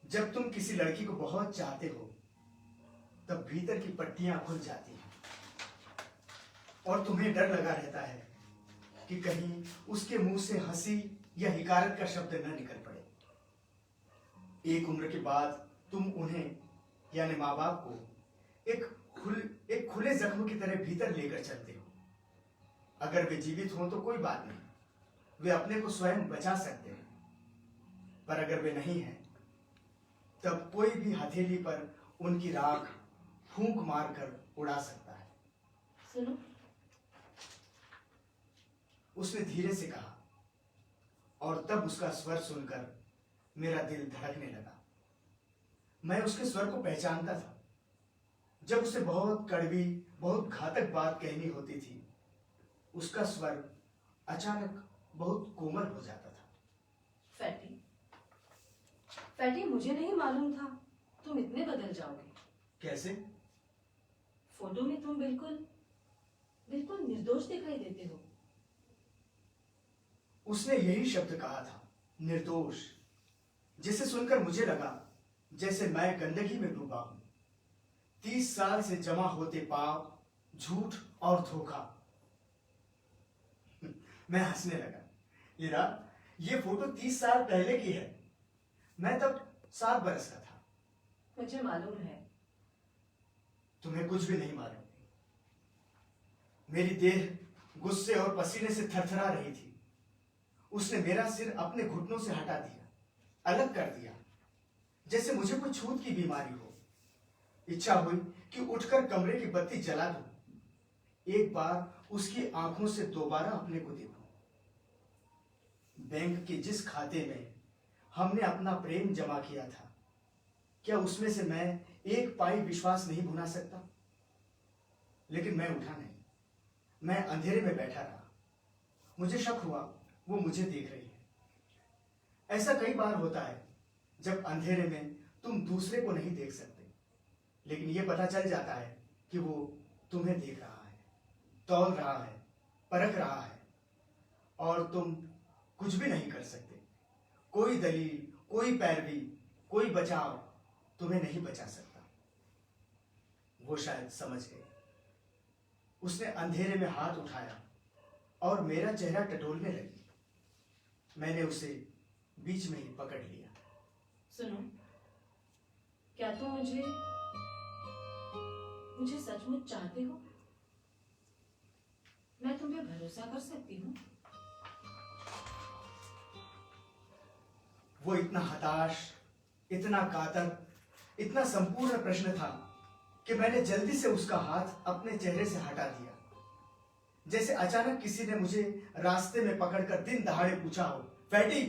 जब तुम किसी लड़की को बहुत चाहते हो, तब भीतर की पट्टियां खुल जाती हैं और तुम्हें डर लगा रहता है कि कहीं उसके मुंह से हंसी या हिकारत का शब्द न निकल पड़े। एक उम्र के बाद तुम उन्हें, यानी माँ बाप को एक खुले जख्म की तरह भीतर लेकर चलते हो। अगर वे जीवित हों तो कोई बात नहीं, वे अपने को स्वयं बचा सकते हैं। पर अगर वे नहीं हैं, तब कोई भी हथेली पर उनकी राख फूंक मारकर उड़ा सकता है। सुनो, उसने धीरे से कहा, और तब उसका स्वर सुनकर मेरा दिल धड़कने लगा। मैं उसके स्वर को पहचानता था। जब उसे बहुत कड़वी, बहुत घातक बात कहनी होती थी, उसका स्वर अचानक बहुत कोमल हो जाता था। फैटी, मुझे नहीं मालूम था तुम इतने बदल जाओगे। कैसे? फोटो में तुम बिल्कुल निर्दोष दिखाई देते हो। उसने यही शब्द कहा था, निर्दोष, जिसे सुनकर मुझे लगा जैसे मैं गंदगी में डूबा हूं। 30 साल से जमा होते पाप, झूठ और धोखा मैं हंसने लगा। हीरा, ये फोटो 30 साल पहले की है। मैं तब 7 बरस का था। मुझे मालूम है। तुम्हें कुछ भी नहीं मालूम। मेरी देह गुस्से और पसीने से थरथरा रही थी। उसने मेरा सिर अपने घुटनों से हटा दिया, अलग कर दिया, जैसे मुझे कोई छूत की बीमारी हो। इच्छा हुई कि उठकर कमरे की बत्ती जला दूं, एक बार उसकी आंखों से दोबारा अपने को देखूं। बैंक के जिस खाते में हमने अपना प्रेम जमा किया था, क्या उसमें से मैं एक पाई विश्वास नहीं भुना सकता? लेकिन मैं उठा नहीं। मैं अंधेरे में बैठा रहा। मुझे शक हुआ वो मुझे देख रही है। ऐसा कई बार होता है जब अंधेरे में तुम दूसरे को नहीं देख सकते, लेकिन यह पता चल जाता है कि वो तुम्हें देख रहा है, तौल रहा है, परख रहा है, और तुम कुछ भी नहीं कर सकते। कोई दलील, कोई पैरवी, कोई बचाव तुम्हें नहीं बचा सकता। वो शायद समझ गई। उसने अंधेरे में हाथ उठाया और मेरा चेहरा टटोलने लगी। मैंने उसे बीच में ही पकड़ लिया। सुनो, क्या तुम मुझे सचमुच चाहते हो? मैं तुम पे भरोसा कर सकती हूँ? वो इतना हताश, इतना कातर, इतना संपूर्ण प्रश्न था कि मैंने जल्दी से उसका हाथ अपने चेहरे से हटा दिया, जैसे अचानक किसी ने मुझे रास्ते में पकड़कर दिन दहाड़े पूछा हो, फैटी,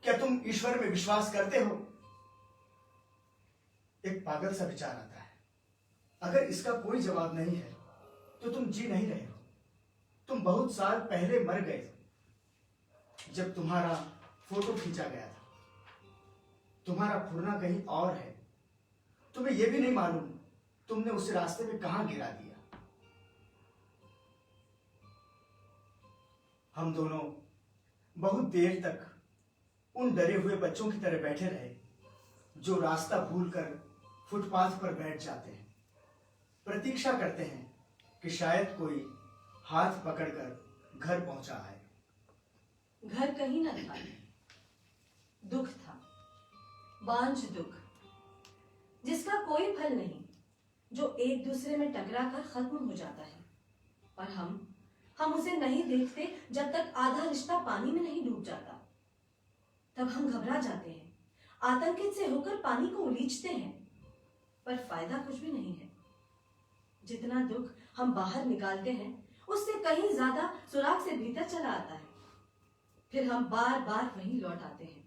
क्या तुम ईश्वर में विश्वास करते हो? एक पागल सा विचार आता है, अगर इसका कोई जवाब नहीं है तो तुम जी नहीं रहे हो। तुम बहुत साल पहले मर गए थे, जब तुम्हारा फोटो खींचा गया था। तुम्हारा फुरना कहीं और है। तुम्हें यह भी नहीं मालूम तुमने उसे रास्ते में कहां गिरा दिया। हम दोनों बहुत देर तक उन डरे हुए बच्चों की तरह बैठे रहे जो रास्ता भूलकर फुटपाथ पर बैठ जाते हैं, प्रतीक्षा करते हैं कि शायद कोई हाथ पकड़कर घर पहुंचा आए। घर कहीं न था, दुख था, बांझ दुख, जिसका कोई फल नहीं, जो एक दूसरे में टकरा कर खत्म हो जाता है। और हम उसे नहीं देखते जब तक आधा रिश्ता पानी में नहीं डूब जाता। तब हम घबरा जाते हैं, आतंकित से होकर पानी को उलीचते हैं, पर फायदा कुछ भी नहीं है। जितना दुख हम बाहर निकालते हैं, उससे कहीं ज्यादा सुराग से भीतर चला आता है। फिर हम बार बार वहीं लौट आते हैं।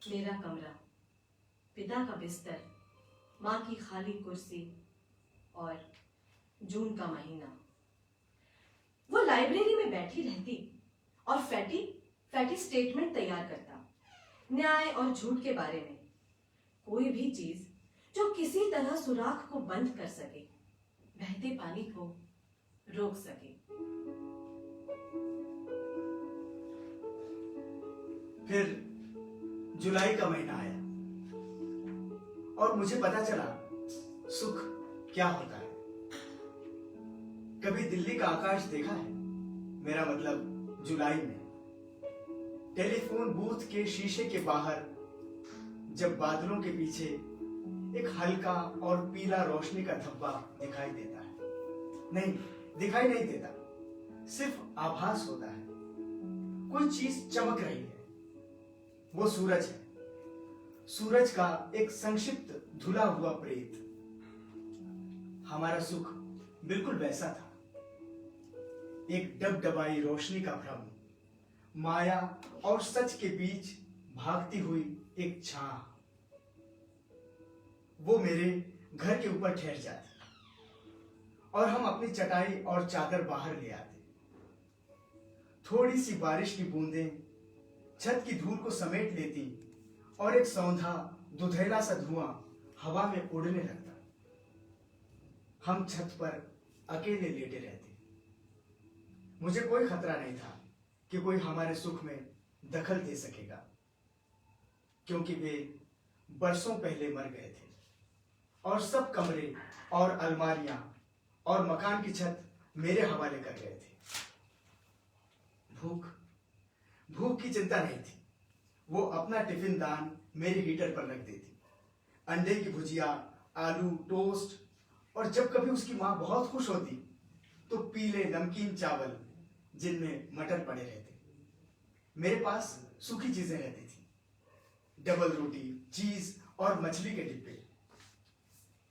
मेरा कमरा, पिता का बिस्तर, माँ की खाली कुर्सी और जून का महीना। वो लाइब्रेरी में बैठी रहती और फैटी स्टेटमेंट तैयार करता, न्याय और झूठ के बारे में। कोई भी चीज जो किसी तरह सुराख को बंद कर सके, बहते पानी को रोक सके। फिर जुलाई का महीना आया और मुझे पता चला सुख क्या होता है। कभी दिल्ली का आकाश देखा है? मेरा मतलब जुलाई में टेलीफोन बूथ के शीशे के बाहर जब बादलों के पीछे एक हल्का और पीला रोशनी का धब्बा दिखाई देता है। नहीं, दिखाई नहीं देता, सिर्फ आभास होता है। कोई चीज चमक रही है। वो सूरज है, सूरज का एक संक्षिप्त धुला हुआ प्रेत। हमारा सुख बिल्कुल वैसा था, एक डबडबाई रोशनी का भ्रम, माया और सच के बीच भागती हुई एक छां। वो मेरे घर के ऊपर ठहर जाती और हम अपनी चटाई और चादर बाहर ले आते। थोड़ी सी बारिश की बूंदें छत की धूल को समेट लेती और एक सौंधा दुधैला सा धुआं हवा में उड़ने लगता। हम छत पर अकेले लेटे रहते। मुझे कोई खतरा नहीं था कि कोई हमारे सुख में दखल दे सकेगा, क्योंकि वे बरसों पहले मर गए थे और सब कमरे और अलमारियां और मकान की छत मेरे हवाले कर गए थे। भूख भूख की चिंता नहीं थी। वो अपना टिफिन दान मेरे हीटर पर रख देती। अंडे की भुजिया, आलू, टोस्ट, और जब कभी उसकी माँ बहुत खुश होती तो पीले नमकीन चावल जिनमें मटर पड़े रहते। मेरे पास सूखी चीजें रहती थी, डबल रोटी, चीज और मछली के डिब्बे।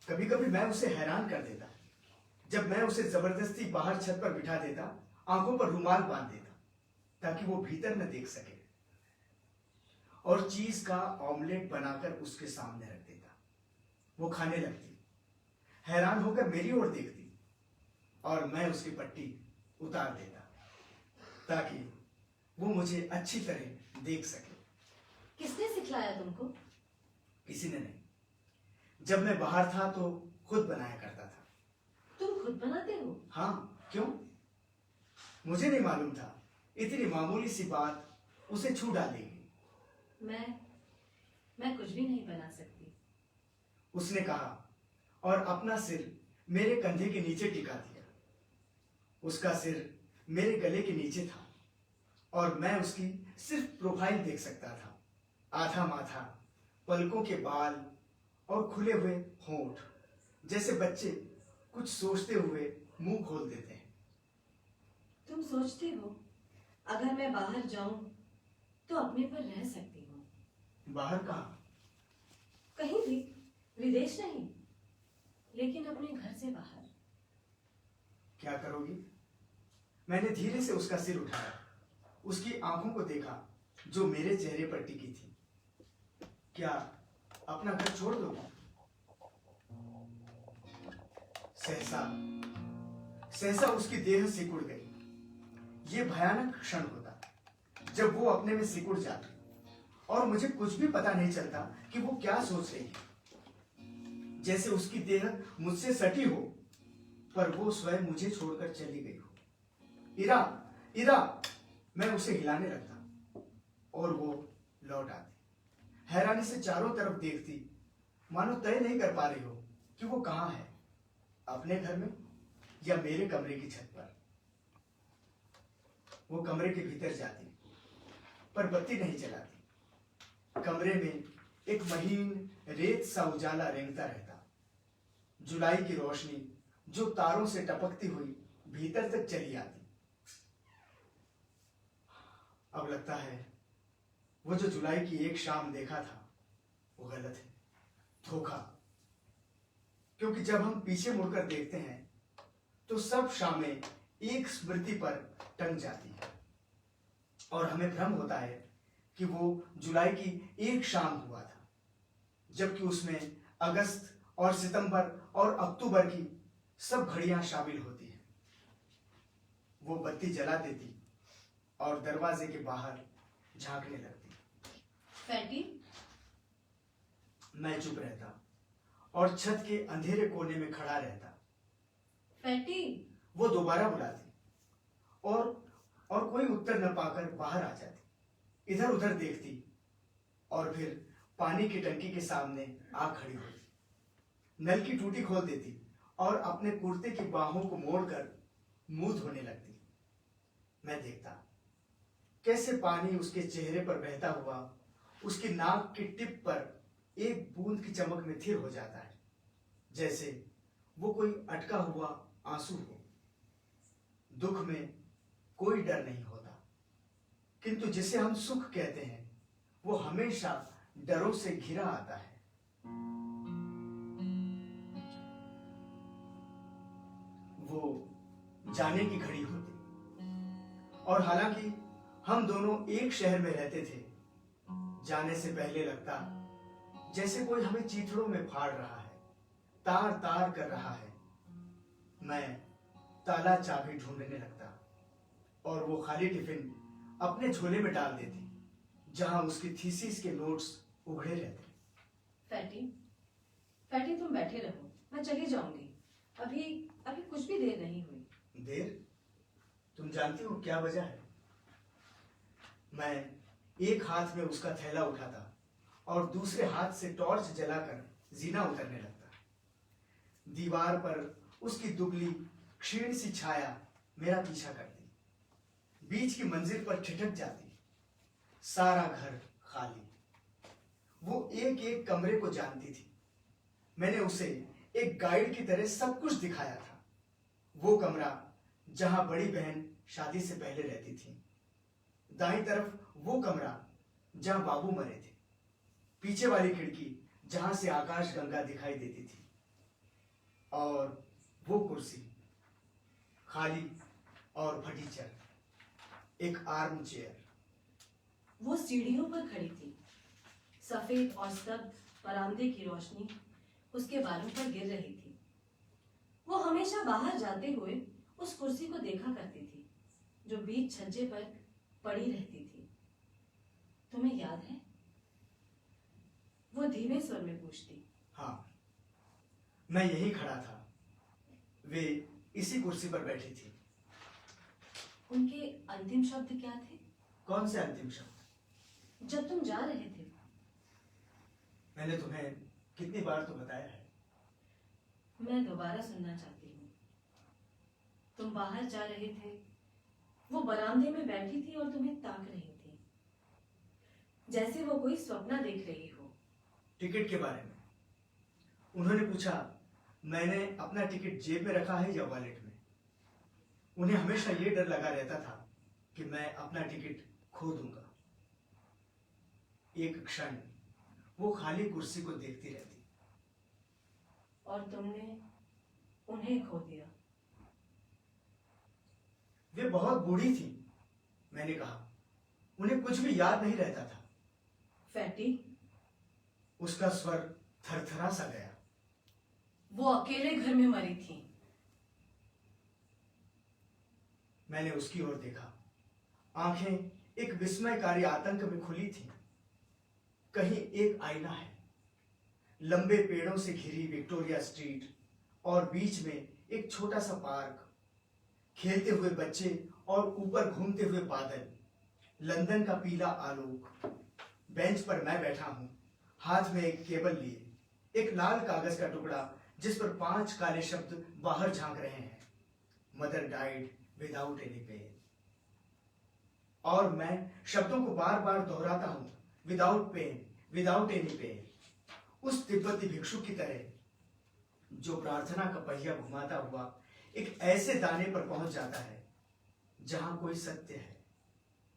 कभी कभी मैं उसे हैरान कर देता जब मैं उसे जबरदस्ती बाहर छत पर बिठा देता, आंखों पर रुमाल बांध देता ताकि वो भीतर न देख सके, और चीज का ऑमलेट बनाकर उसके सामने रख देता। वो खाने लगती, हैरान होकर मेरी ओर देखती, और मैं उसकी पट्टी उतार देता ताकि वो मुझे अच्छी तरह देख सके। किसने सिखलाया तुमको? किसी ने नहीं। जब मैं बाहर था तो खुद बनाया करता था। तुम खुद बनाते हो? हाँ, क्यों? मुझे नहीं मालूम था इतनी मामूली सी बात उसे छू डालेगी। मैं कुछ भी नहीं बना सकती, उसने कहा, और अपना सिर मेरे कंधे के नीचे टिका दिया। उसका सिर मेरे गले के नीचे था और मैं उसकी सिर्फ प्रोफाइल देख सकता था। आधा माथा, पलकों के बाल और खुले हुए होंठ, जैसे बच्चे कुछ सोचते हुए मुंह खोल देते हैं। तुम सोचते हो अगर मैं बाहर जाऊं तो अपने पर रह सकती हूँ? बाहर कहाँ? कहीं भी, विदेश नहीं, लेकिन अपने घर से बाहर। क्या करोगी? मैंने धीरे से उसका सिर उठाया, उसकी आंखों को देखा जो मेरे चेहरे पर टिकी थी। क्या अपना घर छोड़ दोगी? सहसा सहसा उसकी देह सिकुड़ गई। ये भयानक क्षण होता जब वो अपने में सिकुड़ जाती और मुझे कुछ भी पता नहीं चलता कि वो क्या सोच रही है। जैसे उसकी देह मुझसे सटी हो पर वो स्वयं मुझे छोड़कर चली गई हो। इरा, इरा, मैं उसे हिलाने लगता और वो लौट आती। हैरानी से चारों तरफ देखती, मानो तय नहीं कर पा रही हो कि वो कहाँ है, अपने घर में या मेरे कमरे की छत पर। वो कमरे के भीतर जाती पर बत्ती नहीं जलाती। कमरे में एक महीन रेत सा उजाला रेंगता रहता। जुलाई की रोशनी जो तारों से टपकती हुई भीतर तक चली आती। अब लगता है वो जो जुलाई की एक शाम देखा था वो गलत है, धोखा। क्योंकि जब हम पीछे मुड़कर देखते हैं तो सब शामें एक स्मृति पर टंग जाती है और हमें भ्रम होता है कि वो जुलाई की एक शाम हुआ था, जबकि उसमें अगस्त और सितंबर और अक्टूबर की सब घड़ियां शामिल होती हैं। वो बत्ती जला देती और दरवाजे के बाहर झांकने लगती। फैटी? मैं चुप रहता और छत के अंधेरे कोने में खड़ा रहता। फैटी? वो दोबारा बुलाती और कोई उत्तर न पाकर बाहर आ जाती। इधर उधर देखती और फिर पानी की टंकी के सामने आ खड़ी होती। नल की टूटी खोल देती और अपने कुर्ते की बाहों को मोड़कर मुंह धोने लगती। मैं देखता कैसे पानी उसके चेहरे पर बहता हुआ उसकी नाक की टिप पर एक बूंद की चमक में थिर हो जाता है, जैसे वो कोई अटका हुआ आंसू हो। दुख में कोई डर नहीं होता, किंतु जिसे हम सुख कहते हैं वो हमेशा डरों से घिरा आता है। वो जाने की घड़ी होती और हालांकि हम दोनों एक शहर में रहते थे, जाने से पहले लगता जैसे कोई हमें चीथड़ों में फाड़ रहा है, तार तार कर रहा है। मैं ताला चाबी ढूंढने लगता और वो खाली टिफिन अपने झोले में डाल देती जहां उसकी थीसिस के नोट्स उघड़े रहते। फैटी, फैटी तुम बैठे रहो, मैं चली जाऊंगी। अभी अभी कुछ भी देर नहीं हुई। देर? तुम जानती हो क्या वजह है? मैं एक हाथ में उसका थैला उठाता और दूसरे हाथ से टॉर्च जलाकर जीना उतरने लगता। दीवार पर उसकी दुबली क्षीण सी छाया मेरा पीछा करती। बीच की मंजिल पर ठिठक जाती। सारा घर खाली। वो एक एक कमरे को जानती थी। मैंने उसे एक गाइड की तरह सब कुछ दिखाया था। वो कमरा जहां बड़ी बहन शादी से पहले रहती थी, दाईं तरफ वो कमरा जहां बाबू मरे थे, पीछे वाली खिड़की जहां से आकाश गंगा दिखाई देती थी, और वो कुर्सी खाली और फटीचर, एक आर्म चेयर। वो सीढ़ियों पर खड़ी थी। सफेद और स्तब्ध बरामदे की रोशनी उसके बालों पर गिर रही थी। वो हमेशा बाहर जाते हुए उस कुर्सी को देखा करती थी जो बीच छज्जे पर पड़ी रहती थी। तुम्हें याद है? वो धीमे स्वर में पूछती। हाँ, मैं यहीं खड़ा था। वे इसी कुर्सी पर बैठी थी। उनके अंतिम शब्द क्या थे? कौन से अंतिम शब्द? जब तुम जा रहे थे। मैंने तुम्हें कितनी बार तो बताया है। मैं दोबारा सुनना चाहती हूँ। तुम बाहर जा रहे थे, वो बरामदे में बैठी थी और तुम्हें ताक रही थी, जैसे वो कोई सपना देख रही हो। टिकट के बारे में उन्होंने पूछा, मैंने अपना टिकट जेब में रखा है या वॉलेट में। उन्हें हमेशा ये डर लगा रहता था कि मैं अपना टिकट खो दूंगा। एक क्षण वो खाली कुर्सी को देखती रहती। और तुमने उन्हें खो दिया। वे बहुत बूढ़ी थी, मैंने कहा। उन्हें कुछ भी याद नहीं रहता था। फैटी, उसका स्वर थरथरा सा गया। वो अकेले घर में मरी थी। मैंने उसकी ओर देखा। आंखें एक विस्मयकारी आतंक में खुली थीं। कहीं एक आईना है, लंबे पेड़ों से घिरी विक्टोरिया स्ट्रीट, और बीच में एक छोटा सा पार्क, खेलते हुए बच्चे और ऊपर घूमते हुए बादल, लंदन का पीला आलोक। बेंच पर मैं बैठा हूं, हाथ में एक केबल लिए, एक लाल कागज का टुकड़ा जिस पर 5 काले शब्द बाहर झांक रहे हैं, mother died without any pain. और मैं शब्दों को बार बार दोहराता हूं, without pain, without any pain. उस तिब्बती भिक्षु की तरह जो प्रार्थना का पहिया घुमाता हुआ एक ऐसे दाने पर पहुंच जाता है जहां कोई सत्य है,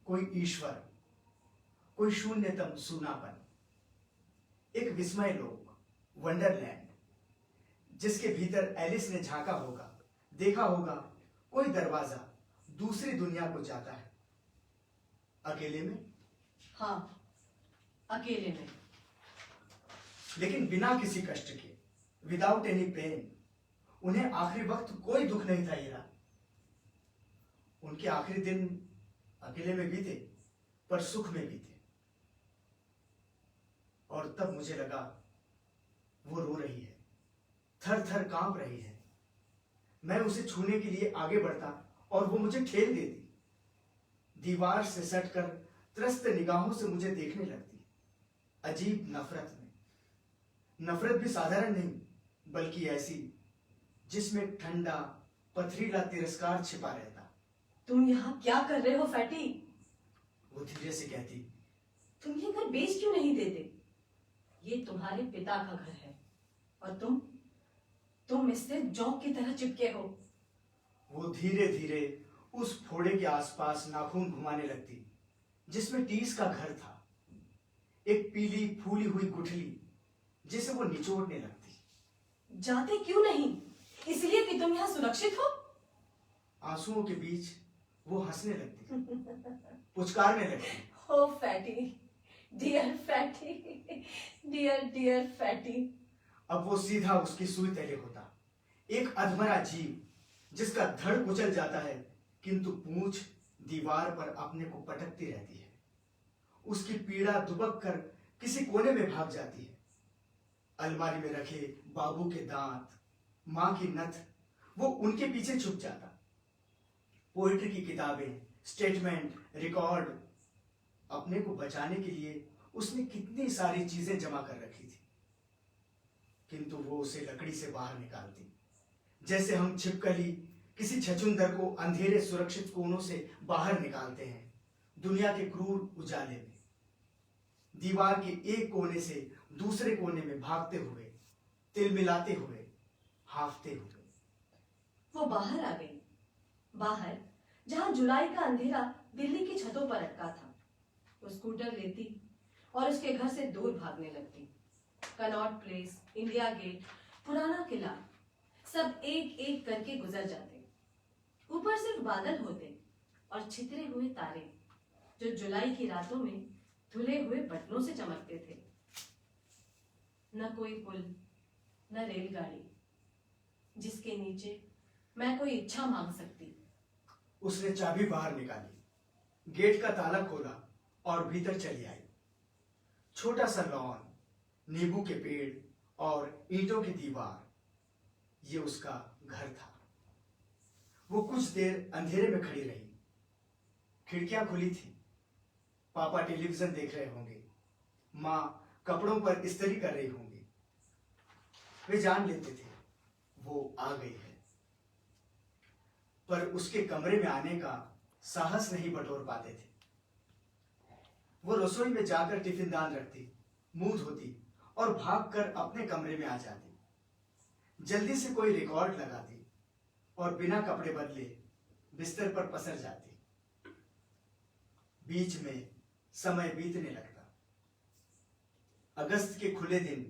कोई ईश्वर, कोई शून्यतम सूनापन, एक विस्मय लोक, वंडरलैंड, जिसके भीतर एलिस ने झांका होगा, देखा होगा कोई दरवाजा दूसरी दुनिया को जाता है। अकेले में? हाँ, अकेले में। लेकिन बिना किसी कष्ट के, विदाउट एनी पेन। उन्हें आखिरी वक्त कोई दुख नहीं था हीरा। उनके आखिरी दिन अकेले में बीते, पर सुख में बीते। और तब मुझे लगा वो रो रही है, थर थर कांप रही है। मैं उसे छूने के लिए आगे बढ़ता और वो मुझे ठेल देती। दीवार से सटकर त्रस्त निगाहों से मुझे देखने लगती, अजीब नफरत में। नफरत भी साधारण नहीं, बल्कि ऐसी जिसमें ठंडा पथरीला तिरस्कार छिपा रहता। तुम यहाँ क्या कर रहे हो फैटी? वो धीरे से कहती, तुम ये घर बेच क्यों नहीं देते? ये तुम्हारे पिता का घर है और तुम इससे जौक की तरह चिपके हो। वो धीरे धीरे उस फोड़े के आसपास नाखून घुमाने लगती जिसमें टीस का घर था, एक पीली फूली हुई गुठली जिसे वो निचोड़ने लगती। जाते क्यों नहीं? इसलिए कि तुम यहाँ सुरक्षित हो? आंसुओं के बीच वो हंसने लगती, पुचकारने लगती। Oh fatty, dear fatty, dear dear fatty. अब वो सीधा उसकी सुई तले होता, एक अधमरा जीव जिसका धड़ कुचल जाता है, किंतु पूंछ दीवार पर अपने को पटकती रहती है। उसकी पीड़ा दुबक कर किसी कोने में भाग जाती है। अलमारी में रखे बाबू के दांत, मां की नथ, वो उनके पीछे छुप जाता। पोएट्री की किताबें, स्टेटमेंट, रिकॉर्ड, अपने को बचाने के लिए उसने कितनी सारी चीजें जमा कर रखी थी, किंतु वो उसे लकड़ी से बाहर निकालती, जैसे हम छिपकली किसी छछूंदर को अंधेरे सुरक्षित कोनों से बाहर निकालते हैं, दुनिया के क्रूर उजाले में, दीवार के एक कोने से दूसरे कोने में भागते हुए, तिलमिलाते हुए, हाफते हुए। वो बाहर आ गई, बाहर जहां जुलाई का अंधेरा दिल्ली की छतों पर अटका था। वो स्कूटर लेती और उसके घर से दूर भागने लगती। कनॉट प्लेस, इंडिया गेट, पुराना किला, सब एक एक करके गुजर जाते। ऊपर सिर्फ बादल होते और छितरे हुए तारे, जो जुलाई की रातों में धुले हुए बटनों से चमकते थे। न कोई पुल, न रेलगाड़ी, जिसके नीचे मैं कोई इच्छा मांग सकती। उसने चाबी बाहर निकाली, गेट का ताला खोला और भीतर चली आई। छोटा सा लॉन, नींबू के पेड़ और ईंटों की दीवार, ये उसका घर था। वो कुछ देर अंधेरे में खड़ी रही। खिड़कियां खुली थी। पापा टेलीविजन देख रहे होंगे, माँ कपड़ों पर इस्त्री कर रही होंगी। वे जान लेते थे वो आ गई है, पर उसके कमरे में आने का साहस नहीं बटोर पाते थे। वो रसोई में जाकर टिफिन दान रखती, मुंह धोती और भागकर अपने कमरे में आ जाती। जल्दी से कोई रिकॉर्ड लगाती और बिना कपड़े बदले बिस्तर पर पसर जाती। बीच में समय बीतने लगता। अगस्त के खुले दिन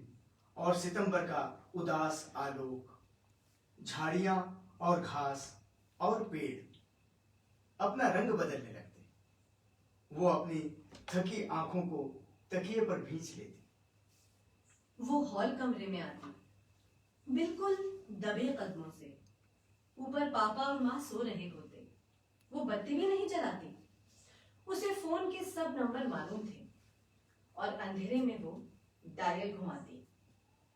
और सितंबर का उदास आलोक, झाड़ियां और घास और पेड़ अपना रंग बदलने लगते। वो अपनी थकी आंखों को तकिए पर भींच लेती। वो हॉल कमरे में आती, बिल्कुल दबे कदमों से। ऊपर पापा और माँ सो रहे होते। वो बत्ती भी नहीं जलाती। उसे फोन के सब नंबर मालूम थे और अंधेरे में वो डायल घुमाती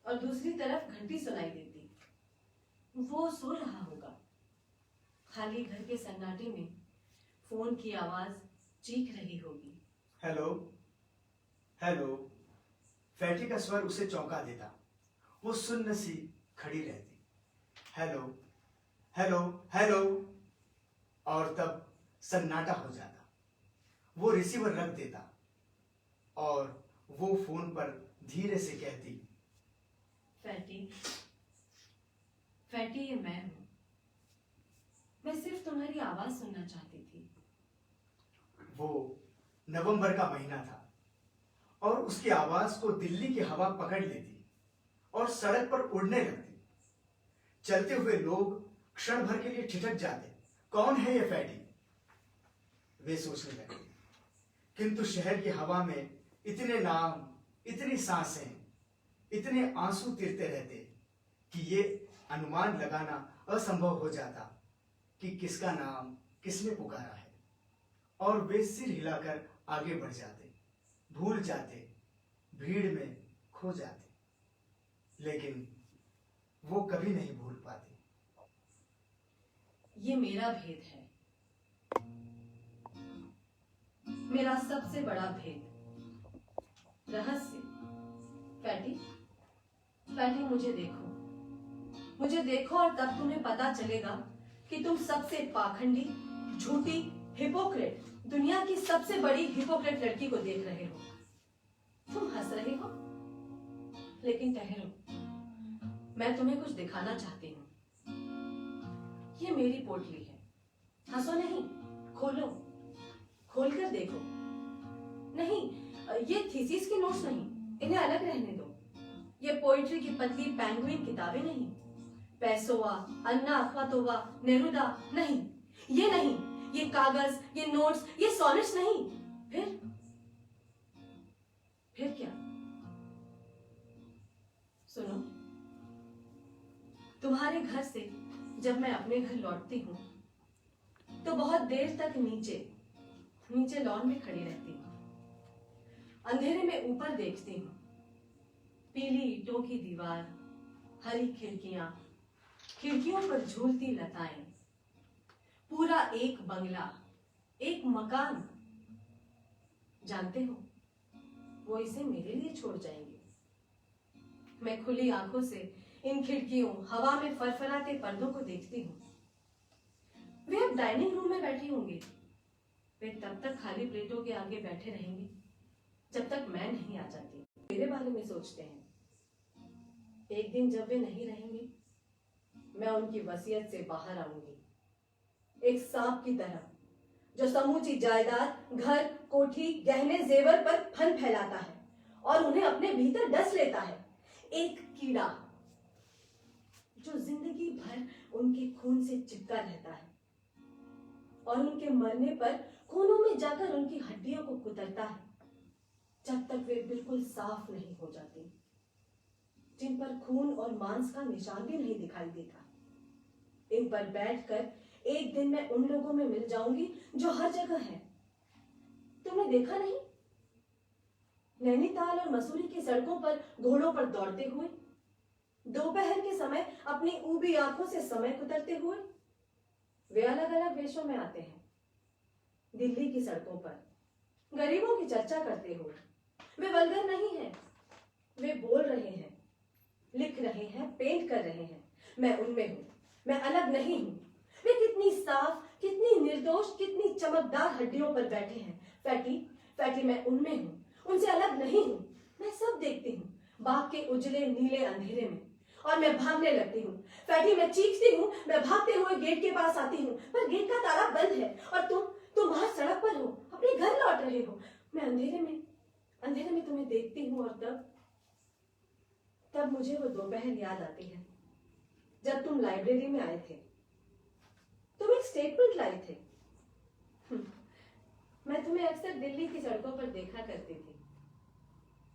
और दूसरी तरफ घंटी सुनाई देती। वो सो रहा होगा। खाली घर के सन्नाटे में फोन की आवाज चीख रही होगी। Hello, hello. फैटी का स्वर उसे चौंका देता। वो सुन्न सी खड़ी रहती। Hello, hello, hello. और तब सन्नाटा हो जाता। वो रिसीवर रख देता और वो फोन पर धीरे से कहती, फैटी, फैटी, ये मैं हूं। मैं सिर्फ तुम्हारी आवाज सुनना चाहती थी। वो नवंबर का महीना था और उसकी आवाज को दिल्ली की हवा पकड़ लेती और सड़क पर उड़ने लगती। चलते हुए लोग क्षण भर के लिए ठिठक जाते। कौन है ये फैटी? वे सोचने लगे। किंतु शहर की हवा में इतने नाम, इतनी सांसें, इतने आंसू तिरते रहते कि ये अनुमान लगाना असंभव हो जाता कि किसका नाम किसने पुकारा है। और वे सिर हिलाकर आगे बढ़ जाते, भूल जाते, भीड़ में खो जाते। लेकिन वो कभी नहीं भूल पाते। ये मेरा भेद है, मेरा सबसे बड़ा भेद, रहस्य। फैटी, फैटी, मुझे देखो और तब तुम्हें पता चलेगा कि तुम सबसे पाखंडी, झूठी, हिपोक्रेट, दुनिया की सबसे बड़ी हिपोक्रेट लड़की को देख रहे हो। तुम हंस रहे हो, लेकिन ठहरो, मैं तुम्हें कुछ दिखाना चाहती हूँ। ये मेरी पोटली है। हंसो नहीं, खोलो, खोलकर देखो। नहीं, ये थीसिस के नोट्स नहीं, इन्हें अलग रहने दो। ये पोइट्री की पतली पेंगुइन किताबें नहीं, पैसोवा, अन्ना अखवातोवा, नेरुदा नहीं, ये नहीं, ये कागज, ये नोट्स, ये सोनेट्स नहीं। फिर क्या? सुनो, तुम्हारे घर से जब मैं अपने घर लौटती हूँ तो बहुत देर तक नीचे लॉन में खड़ी रहती हूँ। अंधेरे में ऊपर देखती हूँ। पीली ईंटों की दीवार, हरी खिड़कियां, खिड़कियों पर झूलती लताएं, पूरा एक बंगला, एक मकान। जानते हो, वो इसे मेरे लिए छोड़ जाएंगे। मैं खुली आंखों से इन खिड़कियों, हवा में फरफराते पर्दों को देखती हूँ। वे अब डाइनिंग रूम में बैठे होंगे। वे तब तक खाली प्लेटों के आगे बैठे रहेंगे जब तक मैं नहीं आ जाती। मेरे बारे में सोचते हैं। एक दिन जब वे नहीं रहेंगे, मैं उनकी वसीयत से बाहर आऊंगी, एक सांप की तरह जो समूची जायदाद, घर, कोठी, गहने, जेवर पर फन फैलाता है और उन्हें अपने भीतर डस लेता है। एक कीड़ा जो जिंदगी भर उनके खून से चिपका रहता है और उनके मरने पर कोनों में जाकर उनकी हड्डियों को कुतरता है जब तक वे बिल्कुल साफ नहीं हो जाती, जिन पर खून और मांस का निशान भी नहीं दिखाई देता। इन पर बैठकर एक दिन मैं उन लोगों में मिल जाऊंगी जो हर जगह है। तुमने देखा नहीं, नैनीताल और मसूरी की सड़कों पर घोड़ों पर दौड़ते हुए, दोपहर के समय अपनी ऊबी आंखों से समय कुतरते हुए। वे अलग अलग वेशों में आते हैं। दिल्ली की सड़कों पर गरीबों की चर्चा करते हुए। वे वल्गर नहीं हैं, वे बोल रहे हैं, लिख रहे हैं, पेंट कर रहे हैं। मैं उनमें हूं, मैं अलग नहीं हूं। वे कितनी साफ, कितनी निर्दोष, कितनी चमकदार हड्डियों पर बैठे हैं। फैटी मैं उनमें हूं, उनसे अलग नहीं हूं। मैं सब देखती हूं, बाग के उजले नीले अंधेरे में, और मैं भागने लगती हूँ। फैटी मैं चीखती हूँ, मैं भागते हुए गेट के पास आती हूँ, पर गेट का ताला बंद है और तुम बाहर सड़क पर हो, अपने घर लौट रहे हो। मैं अंधेरे में तुम्हें देखती हूँ और तब मुझे वो दोपहर याद आती है जब तुम लाइब्रेरी में आए थे। तुम एक स्टेटमेंट लाए थे। मैं तुम्हें अक्सर दिल्ली की सड़कों पर देखा करती थी,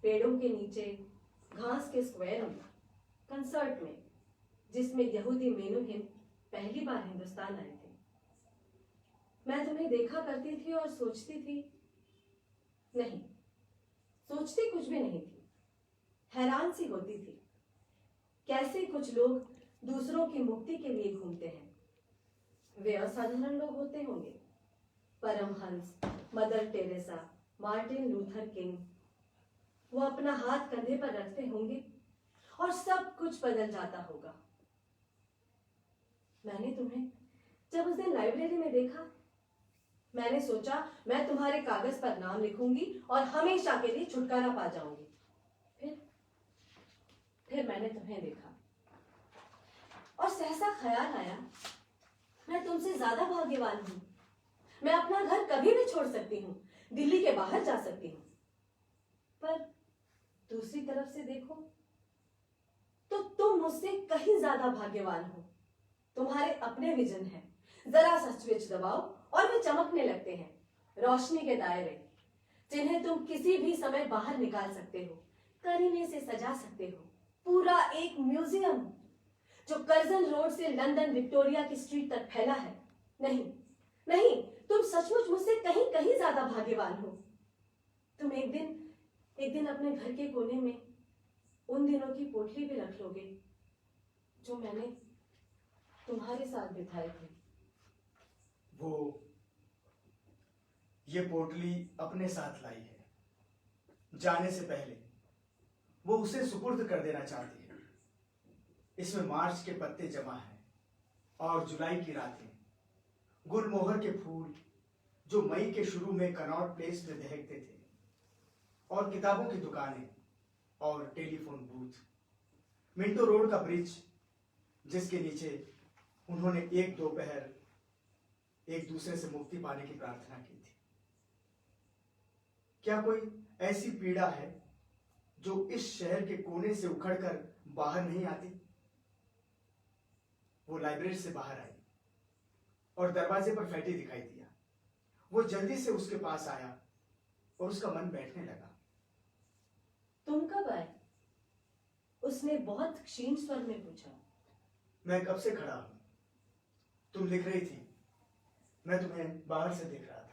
पेड़ों के नीचे, घास के स्क्वायर में, कंसर्ट में, जिसमें यहूदी मेनुहिन पहली बार हिंदुस्तान आए थे। मैं तुम्हें देखा करती थी और सोचती थी, नहीं, सोचती कुछ भी नहीं थी, हैरान सी होती थी कैसे कुछ लोग दूसरों की मुक्ति के लिए घूमते हैं। वे असाधारण लोग होते होंगे, Paramhansa, Mother Teresa, Martin Luther King. वो अपना हाथ कंधे पर रखते होंगे और सब कुछ बदल जाता होगा। मैंने तुम्हें जब उस दिन लाइब्रेरी में देखा, मैंने सोचा मैं तुम्हारे कागज पर नाम लिखूंगी और हमेशा के लिए छुटकारा पा जाऊंगी। फिर मैंने तुम्हें देखा और सहसा ख्याल आया, मैं तुमसे ज्यादा भाग्यवान हूं। मैं अपना घर कभी भी छोड़ सकती हूँ, दिल्ली के बाहर जा सकती हूँ। पर दूसरी तरफ से देखो तो तुम मुझसे कहीं ज्यादा भाग्यवान हो। तुम्हारे अपने विजन हैं, जरा सा स्विच दबाओ और वे चमकने लगते हैं, रोशनी के दायरे, जिन्हें तुम किसी भी समय बाहर निकाल सकते हो, करीने से सजा सकते हो। पूरा एक म्यूजियम जो कर्जन रोड से लंदन विक्टोरिया की स्ट्रीट तक फैला है। नहीं, तुम सचमुच मुझसे कहीं कहीं ज्यादा भाग्यवान हो। तुम एक दिन अपने घर के कोने में उन दिनों की पोटली भी रख लोगे जो मैंने तुम्हारे साथ बिताए थे। ये पोटली अपने साथ लाई है। जाने से पहले वो उसे सुपुर्द कर देना चाहती है। इसमें मार्च के पत्ते जमा हैं और जुलाई की रातें, गुलमोहर के फूल जो मई के शुरू में कनॉट प्लेस में दहकते थे, और किताबों की दुकानें और टेलीफोन बूथ, मिंटो रोड का ब्रिज जिसके नीचे उन्होंने एक दोपहर एक दूसरे से मुक्ति पाने की प्रार्थना की थी। क्या कोई ऐसी पीड़ा है जो इस शहर के कोने से उखड़कर बाहर नहीं आती? वो लाइब्रेरी से बाहर आई और दरवाजे पर फैटी दिखाई दिया। वो जल्दी से उसके पास आया और उसका मन बैठने लगा। तुम कब आए? उसने बहुत क्षीण स्वर में पूछा। मैं कब से खड़ा हूं, तुम लिख रही थी, मैं तुम्हें बाहर से देख रहा था।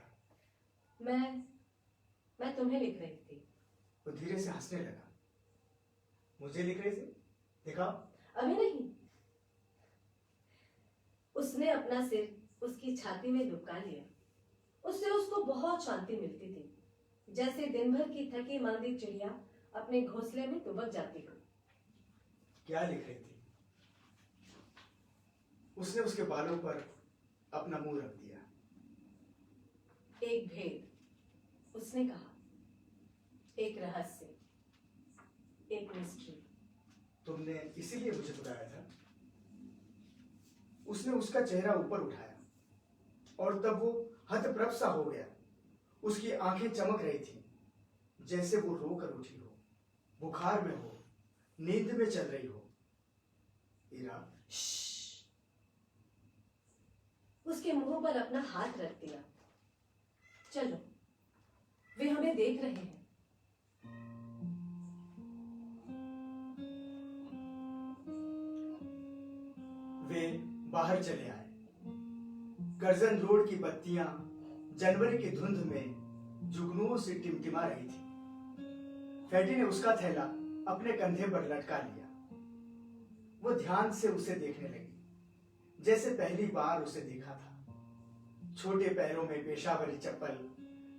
मैं तुम्हें लिख रही थी। वो धीरे से हंसने लगा। मुझे लिख रही थी? दिखाओ। अभी नहीं। उसने अपना सिर उसकी छाती में दुबका लिया। उससे उसको बहुत शांति मिलती थी, जैसे दिन भर की थकी मांदी चिड़िया अपने घोंसले में दुबक जाती हो। क्या लिख रही थी? उसने उसके बालों पर अपना मुंह रख दिया। एक भेद, उसने कहा, एक रहस्य, एक मिस्ट्री। तुमने इसीलिए मुझे बुलाया था? उसने उसका चेहरा ऊपर उठाया और तब वो हतप्रभ सा हो गया। उसकी आंखें चमक रही थी, जैसे वो रोकर उठी हो, बुखार में हो, नींद में चल रही हो। ईरा, उसके मुंह पर अपना हाथ रख दिया। चलो, वे हमें देख रहे हैं। वे बाहर चले आए। कर्जन रोड की बत्तियां जनवरी की धुंध में जुगनुओं से टिमटिमा रही थी। फैटी ने उसका थैला अपने कंधे पर लटका लिया। वो ध्यान से उसे देखने लगी, जैसे पहली बार उसे देखा था। छोटे पैरों में पेशावरी चप्पल,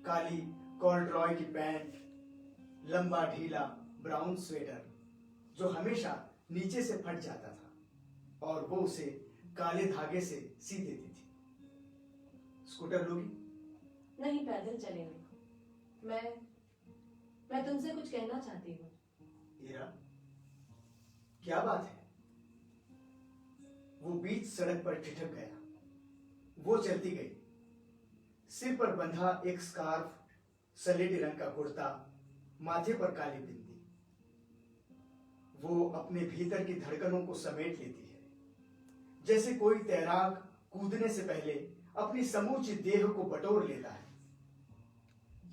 काली कॉर्डरॉय की पैंट, लंबा ढीला ब्राउन स्वेटर जो हमेशा नीचे से फट जाता था और वो उसे काले धागे से सी देती थी। स्कूटर लोगी? नहीं, पैदल चलेंगे। मैं तुमसे कुछ कहना चाहती हूँ। ईरा, क्या बात है? वो बीच सड़क पर ठिठक गया। वो चलती गई। सिर पर बंधा एक स्कार्फ, सलेटी रंग का कुर्ता, माथे पर काली बिंदी। वो अपने भीतर की धड़कनों को समेट लेती है, जैसे कोई तैराक कूदने से पहले अपनी समूची देह को बटोर लेता है।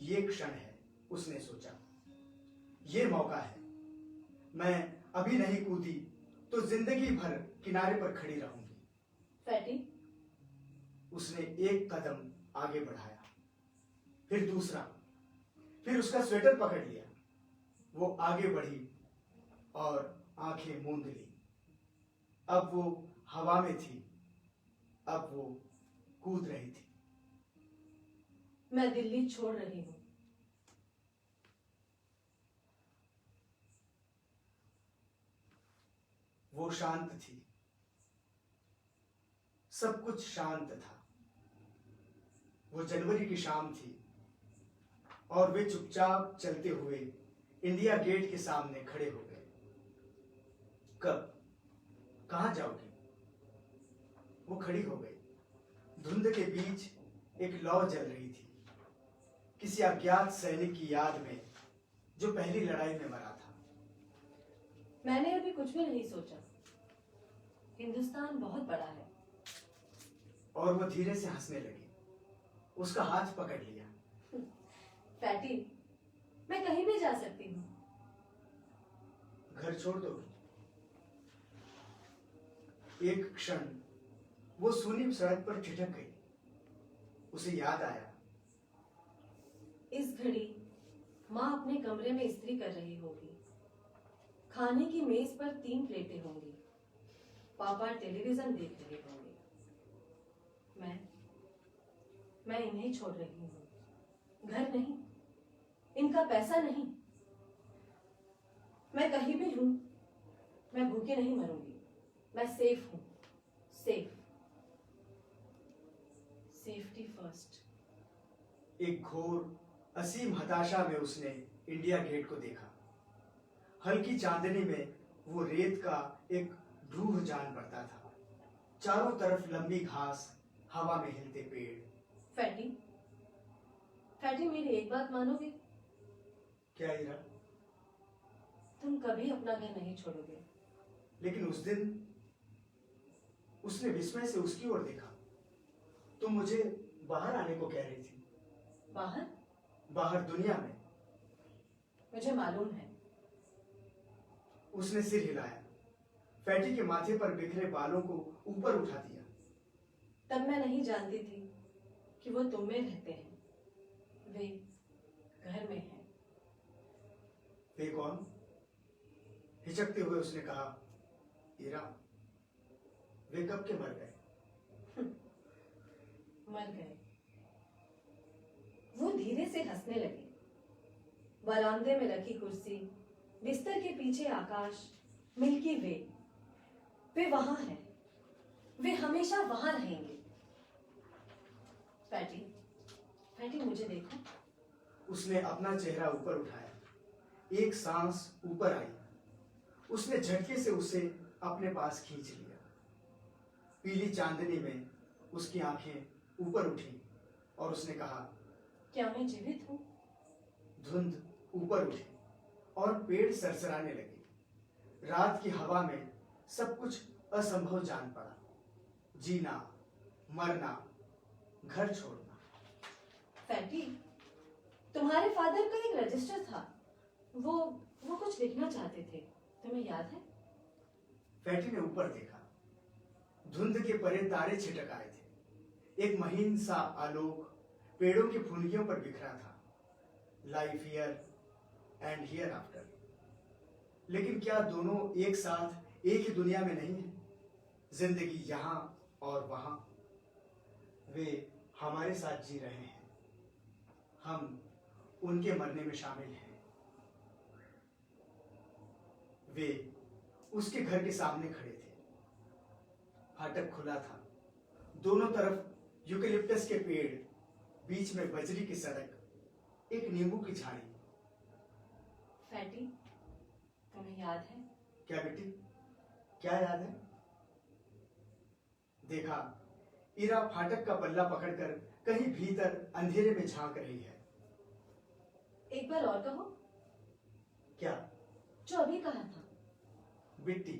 ये क्षण है, उसने सोचा। ये मौका है। मैं अभी नहीं कूदी तो जिंदगी भर किनारे पर खड़ी रहूंगी। फैटी, उसने एक कदम आगे बढ़ाया, फिर दूसरा, फिर उसका स्वेटर पकड़ लिया। वो आगे बढ़ी और आंखें मूंद ली। अब वो हवा में थी, अब वो कूद रही थी। मैं दिल्ली छोड़ रही हूँ। वो शांत थी। सब कुछ शांत था। वो जनवरी की शाम थी और वे चुपचाप चलते हुए इंडिया गेट के सामने खड़े हो गए। कब? कहां जाओगी? वो खड़ी हो गई। धुंध के बीच एक लौ जल रही थी, किसी अज्ञात सैनिक की याद में जो पहली लड़ाई में मरा था। मैंने अभी कुछ भी नहीं सोचा। हिंदुस्तान बहुत बड़ा है। और वो धीरे से हंसने लगी। उसका हाथ पकड़ लिया। फैटी, मैं कहीं भी जा सकती हूँ। घर छोड़ दोगी? एक क्षण वो सूनी सड़क पर ठिठक गई। उसे याद आया, इस घड़ी माँ अपने कमरे में इस्त्री कर रही होगी। खाने की मेज पर 3 प्लेटें होंगी। पापा टेलीविजन देख रहे होंगे। मैं इन्हें छोड़ रही हूँ। घर नहीं, इनका पैसा नहीं। मैं कहीं भी हूँ, मैं भूखे नहीं मरूंगी। मैं सेफ हूँ। सेफ। Safety first. एक घोर असीम हताशा में उसने इंडिया गेट को देखा। हल्की चांदनी में वो रेत का एक ध्रुव जान पड़ता था। चारों तरफ लंबी घास, हवा में हिलते पेड़। फैटी, फैटी, मेरी एक बात मानोगे? क्या हीरा? तुम कभी अपना घर नहीं छोड़ोगे। लेकिन उस दिन उसने विस्मय से उसकी ओर देखा। तुम मुझे बाहर आने को कह रही थी। बाहर? बाहर दुनिया में। मुझे मालूम है। उसने सिर हिलाया। फैटी के माथे पर बिखरे बालों को ऊपर उठा दिया। तब मैं नहीं जानती थी कि वो तुम में रहते हैं। वे घर में हैं। वे कौन? हिचकते हुए उसने कहा, ईरा, वे कब के मर गए? मर गए। वो धीरे से हंसने लगे। बरामदे में रखी कुर्सी, बिस्तर के पीछे आकाश, मिल्की वे वहां हैं। वे हमेशा वहां रहेंगे। फैटी, फैटी मुझे देखो। उसने अपना चेहरा ऊपर उठाया। एक सांस ऊपर आई। उसने झटके से उसे अपने पास खींच लिया। पीली चांदनी में उसकी आंखें ऊपर उठी और उसने कहा, क्या मैं जीवित हूँ? धुंध ऊपर उठी और पेड़ सरसराने लगे। रात की हवा में सब कुछ असंभव जान पड़ा। जीना, मरना, घर छोड़ना। फैटी, तुम्हारे फादर का एक रजिस्टर था। वो कुछ लिखना चाहते थे, तुम्हें याद है? फैटी ने ऊपर देखा। धुंध के परे तारे छिटक आए थे। एक महीन सा आलोक पेड़ों की फुनगियों पर बिखरा था। Life here and here after. लेकिन क्या दोनों एक साथ एक ही दुनिया में नहीं है? जिंदगी यहां और वहां। वे हमारे साथ जी रहे हैं, हम उनके मरने में शामिल हैं। वे उसके घर के सामने खड़े थे। फाटक खुला था। दोनों तरफ यूकेलिप्टस के पेड़, बीच में बजरी की सड़क, एक नींबू की झाड़ी। फैटी, तुम्हें याद है? क्या बेटी, क्या याद है? देखा, इरा फाटक का पल्ला पकड़कर कहीं भीतर अंधेरे में झांक रही है। एक बार और कहो। क्या? जो अभी कहा था। बेटी,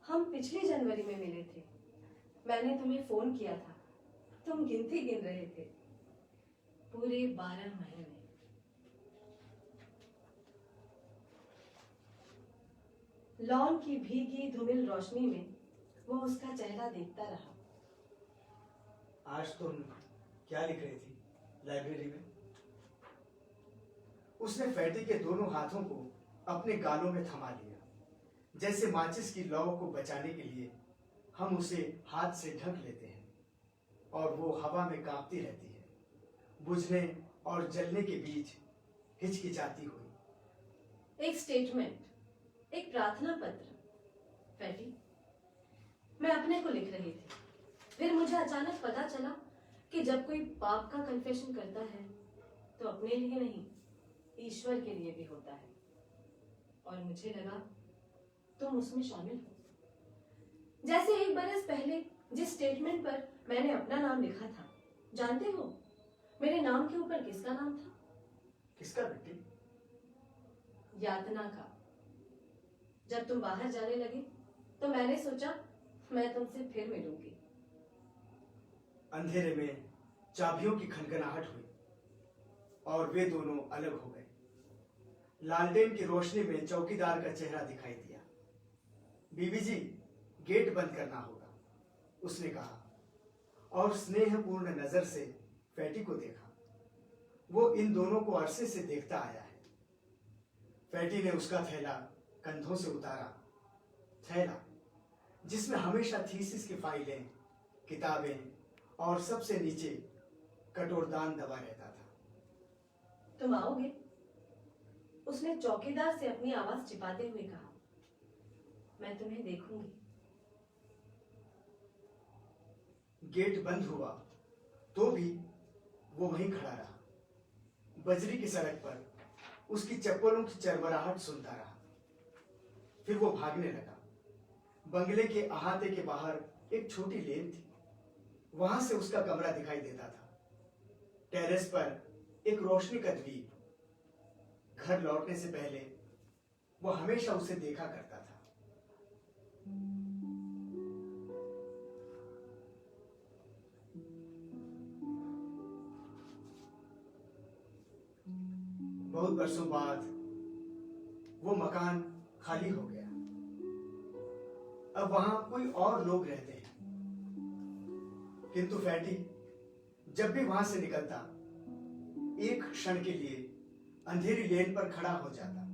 हम पिछली जनवरी में मिले थे। मैंने तुम्हें फोन किया था। तुम गिनती गिन रहे थे। पूरे 12 महीने। लॉन की भीगी धूमिल रोशनी में वो उसका चेहरा देखता रहा। आज तुम क्या लिख रही थी लाइब्रेरी में? उसने फैटी के दोनों हाथों को अपने गालों में थमा लिया, जैसे माचिस की लौ को बचाने के लिए हम उसे हाथ से ढक लेते हैं और वो हवा में कांपती रहती है, बुझने और जलने के बीच हिचकिचाती हुई। एक स्टेटमेंट, एक प्रार्थना पत्र। फैटी, मैं अपने को लिख रही थी। फिर मुझे अचानक पता चला कि जब कोई पाप का कन्फेशन करता है तो अपने लिए नहीं, ईश्वर के लिए भी होता है। और मुझे लगा तुम उसमें शामिल हो। जैसे एक बरस पहले जिस स्टेटमेंट पर मैंने अपना नाम लिखा था, जानते हो मेरे नाम के ऊपर किसका नाम था? किसका बेटी? यातना का। जब तुम बाहर जाने लगे तो मैंने सोचा मैं तुमसे फिर मिलूंगी। अंधेरे में चाबियों की खनखनाहट हुई और वे दोनों अलग हो गए। लालटेन की रोशनी में चौकीदार का चेहरा दिखाई दिया। बीबी जी, गेट बंद करना होगा, उसने कहा और स्नेहपूर्ण नजर से फैटी को देखा। वो इन दोनों को अरसे से देखता आया है। फैटी ने उसका थैला कंधों से उतारा, थैला जिसमें हमेशा थीसिस की फाइलें, किताबें और सबसे नीचे कटोरदान दबा रहता था। तुम आओगे? उसने चौकीदार से अपनी आवाज छिपाते हुए कहा। मैं तुम्हें देखूंगी। गेट बंद हुआ तो भी वो वहीं खड़ा रहा। बजरी की सड़क पर उसकी चप्पलों की चरबराहट सुनता रहा। फिर वो भागने लगा। बंगले के अहाते के बाहर एक छोटी लेन थी, वहां से उसका कमरा दिखाई देता था। टेरेस पर एक रोशनी का द्वीप। घर लौटने से पहले वो हमेशा उसे देखा करता था। बहुत बरसों बाद वो मकान खाली हो गया। अब वहां कोई और लोग रहते हैं, किंतु फैटी जब भी वहां से निकलता, एक क्षण के लिए अंधेरी लेन पर खड़ा हो जाता,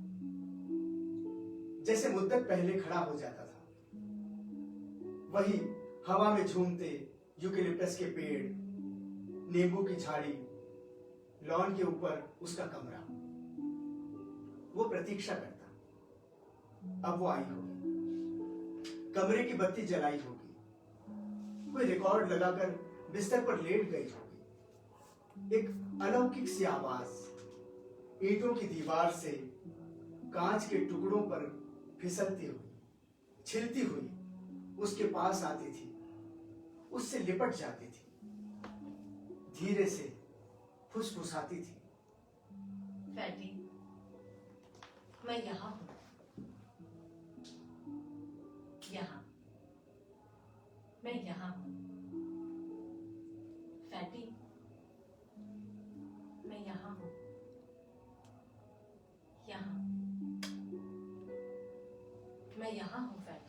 जैसे मुद्दत पहले खड़ा हो जाता था। वही हवा में झूमते यूकेलिप्टस के पेड़, नींबू की झाड़ी, लॉन के ऊपर उसका कमरा। वो प्रतीक्षा करता। अब वो आई होगी, कमरे की बत्ती जलाई होगी, कोई रिकॉर्ड लगाकर बिस्तर पर लेट गई होगी। एक अलौकिक सी आवाज ईंटों की दीवार से कांच के टुकड़ों पर फिसलती हुई, छिलती हुई उसके पास आती थी, उससे लिपट जाती थी, धीरे से फुसफुसाती थी। फैटी, मैं यहाँ हूँ, यहाँ, मैं यहाँ हूँ। फैटी, मैं यहाँ हूँ, यहाँ, मैं यहाँ हूँ फैटी।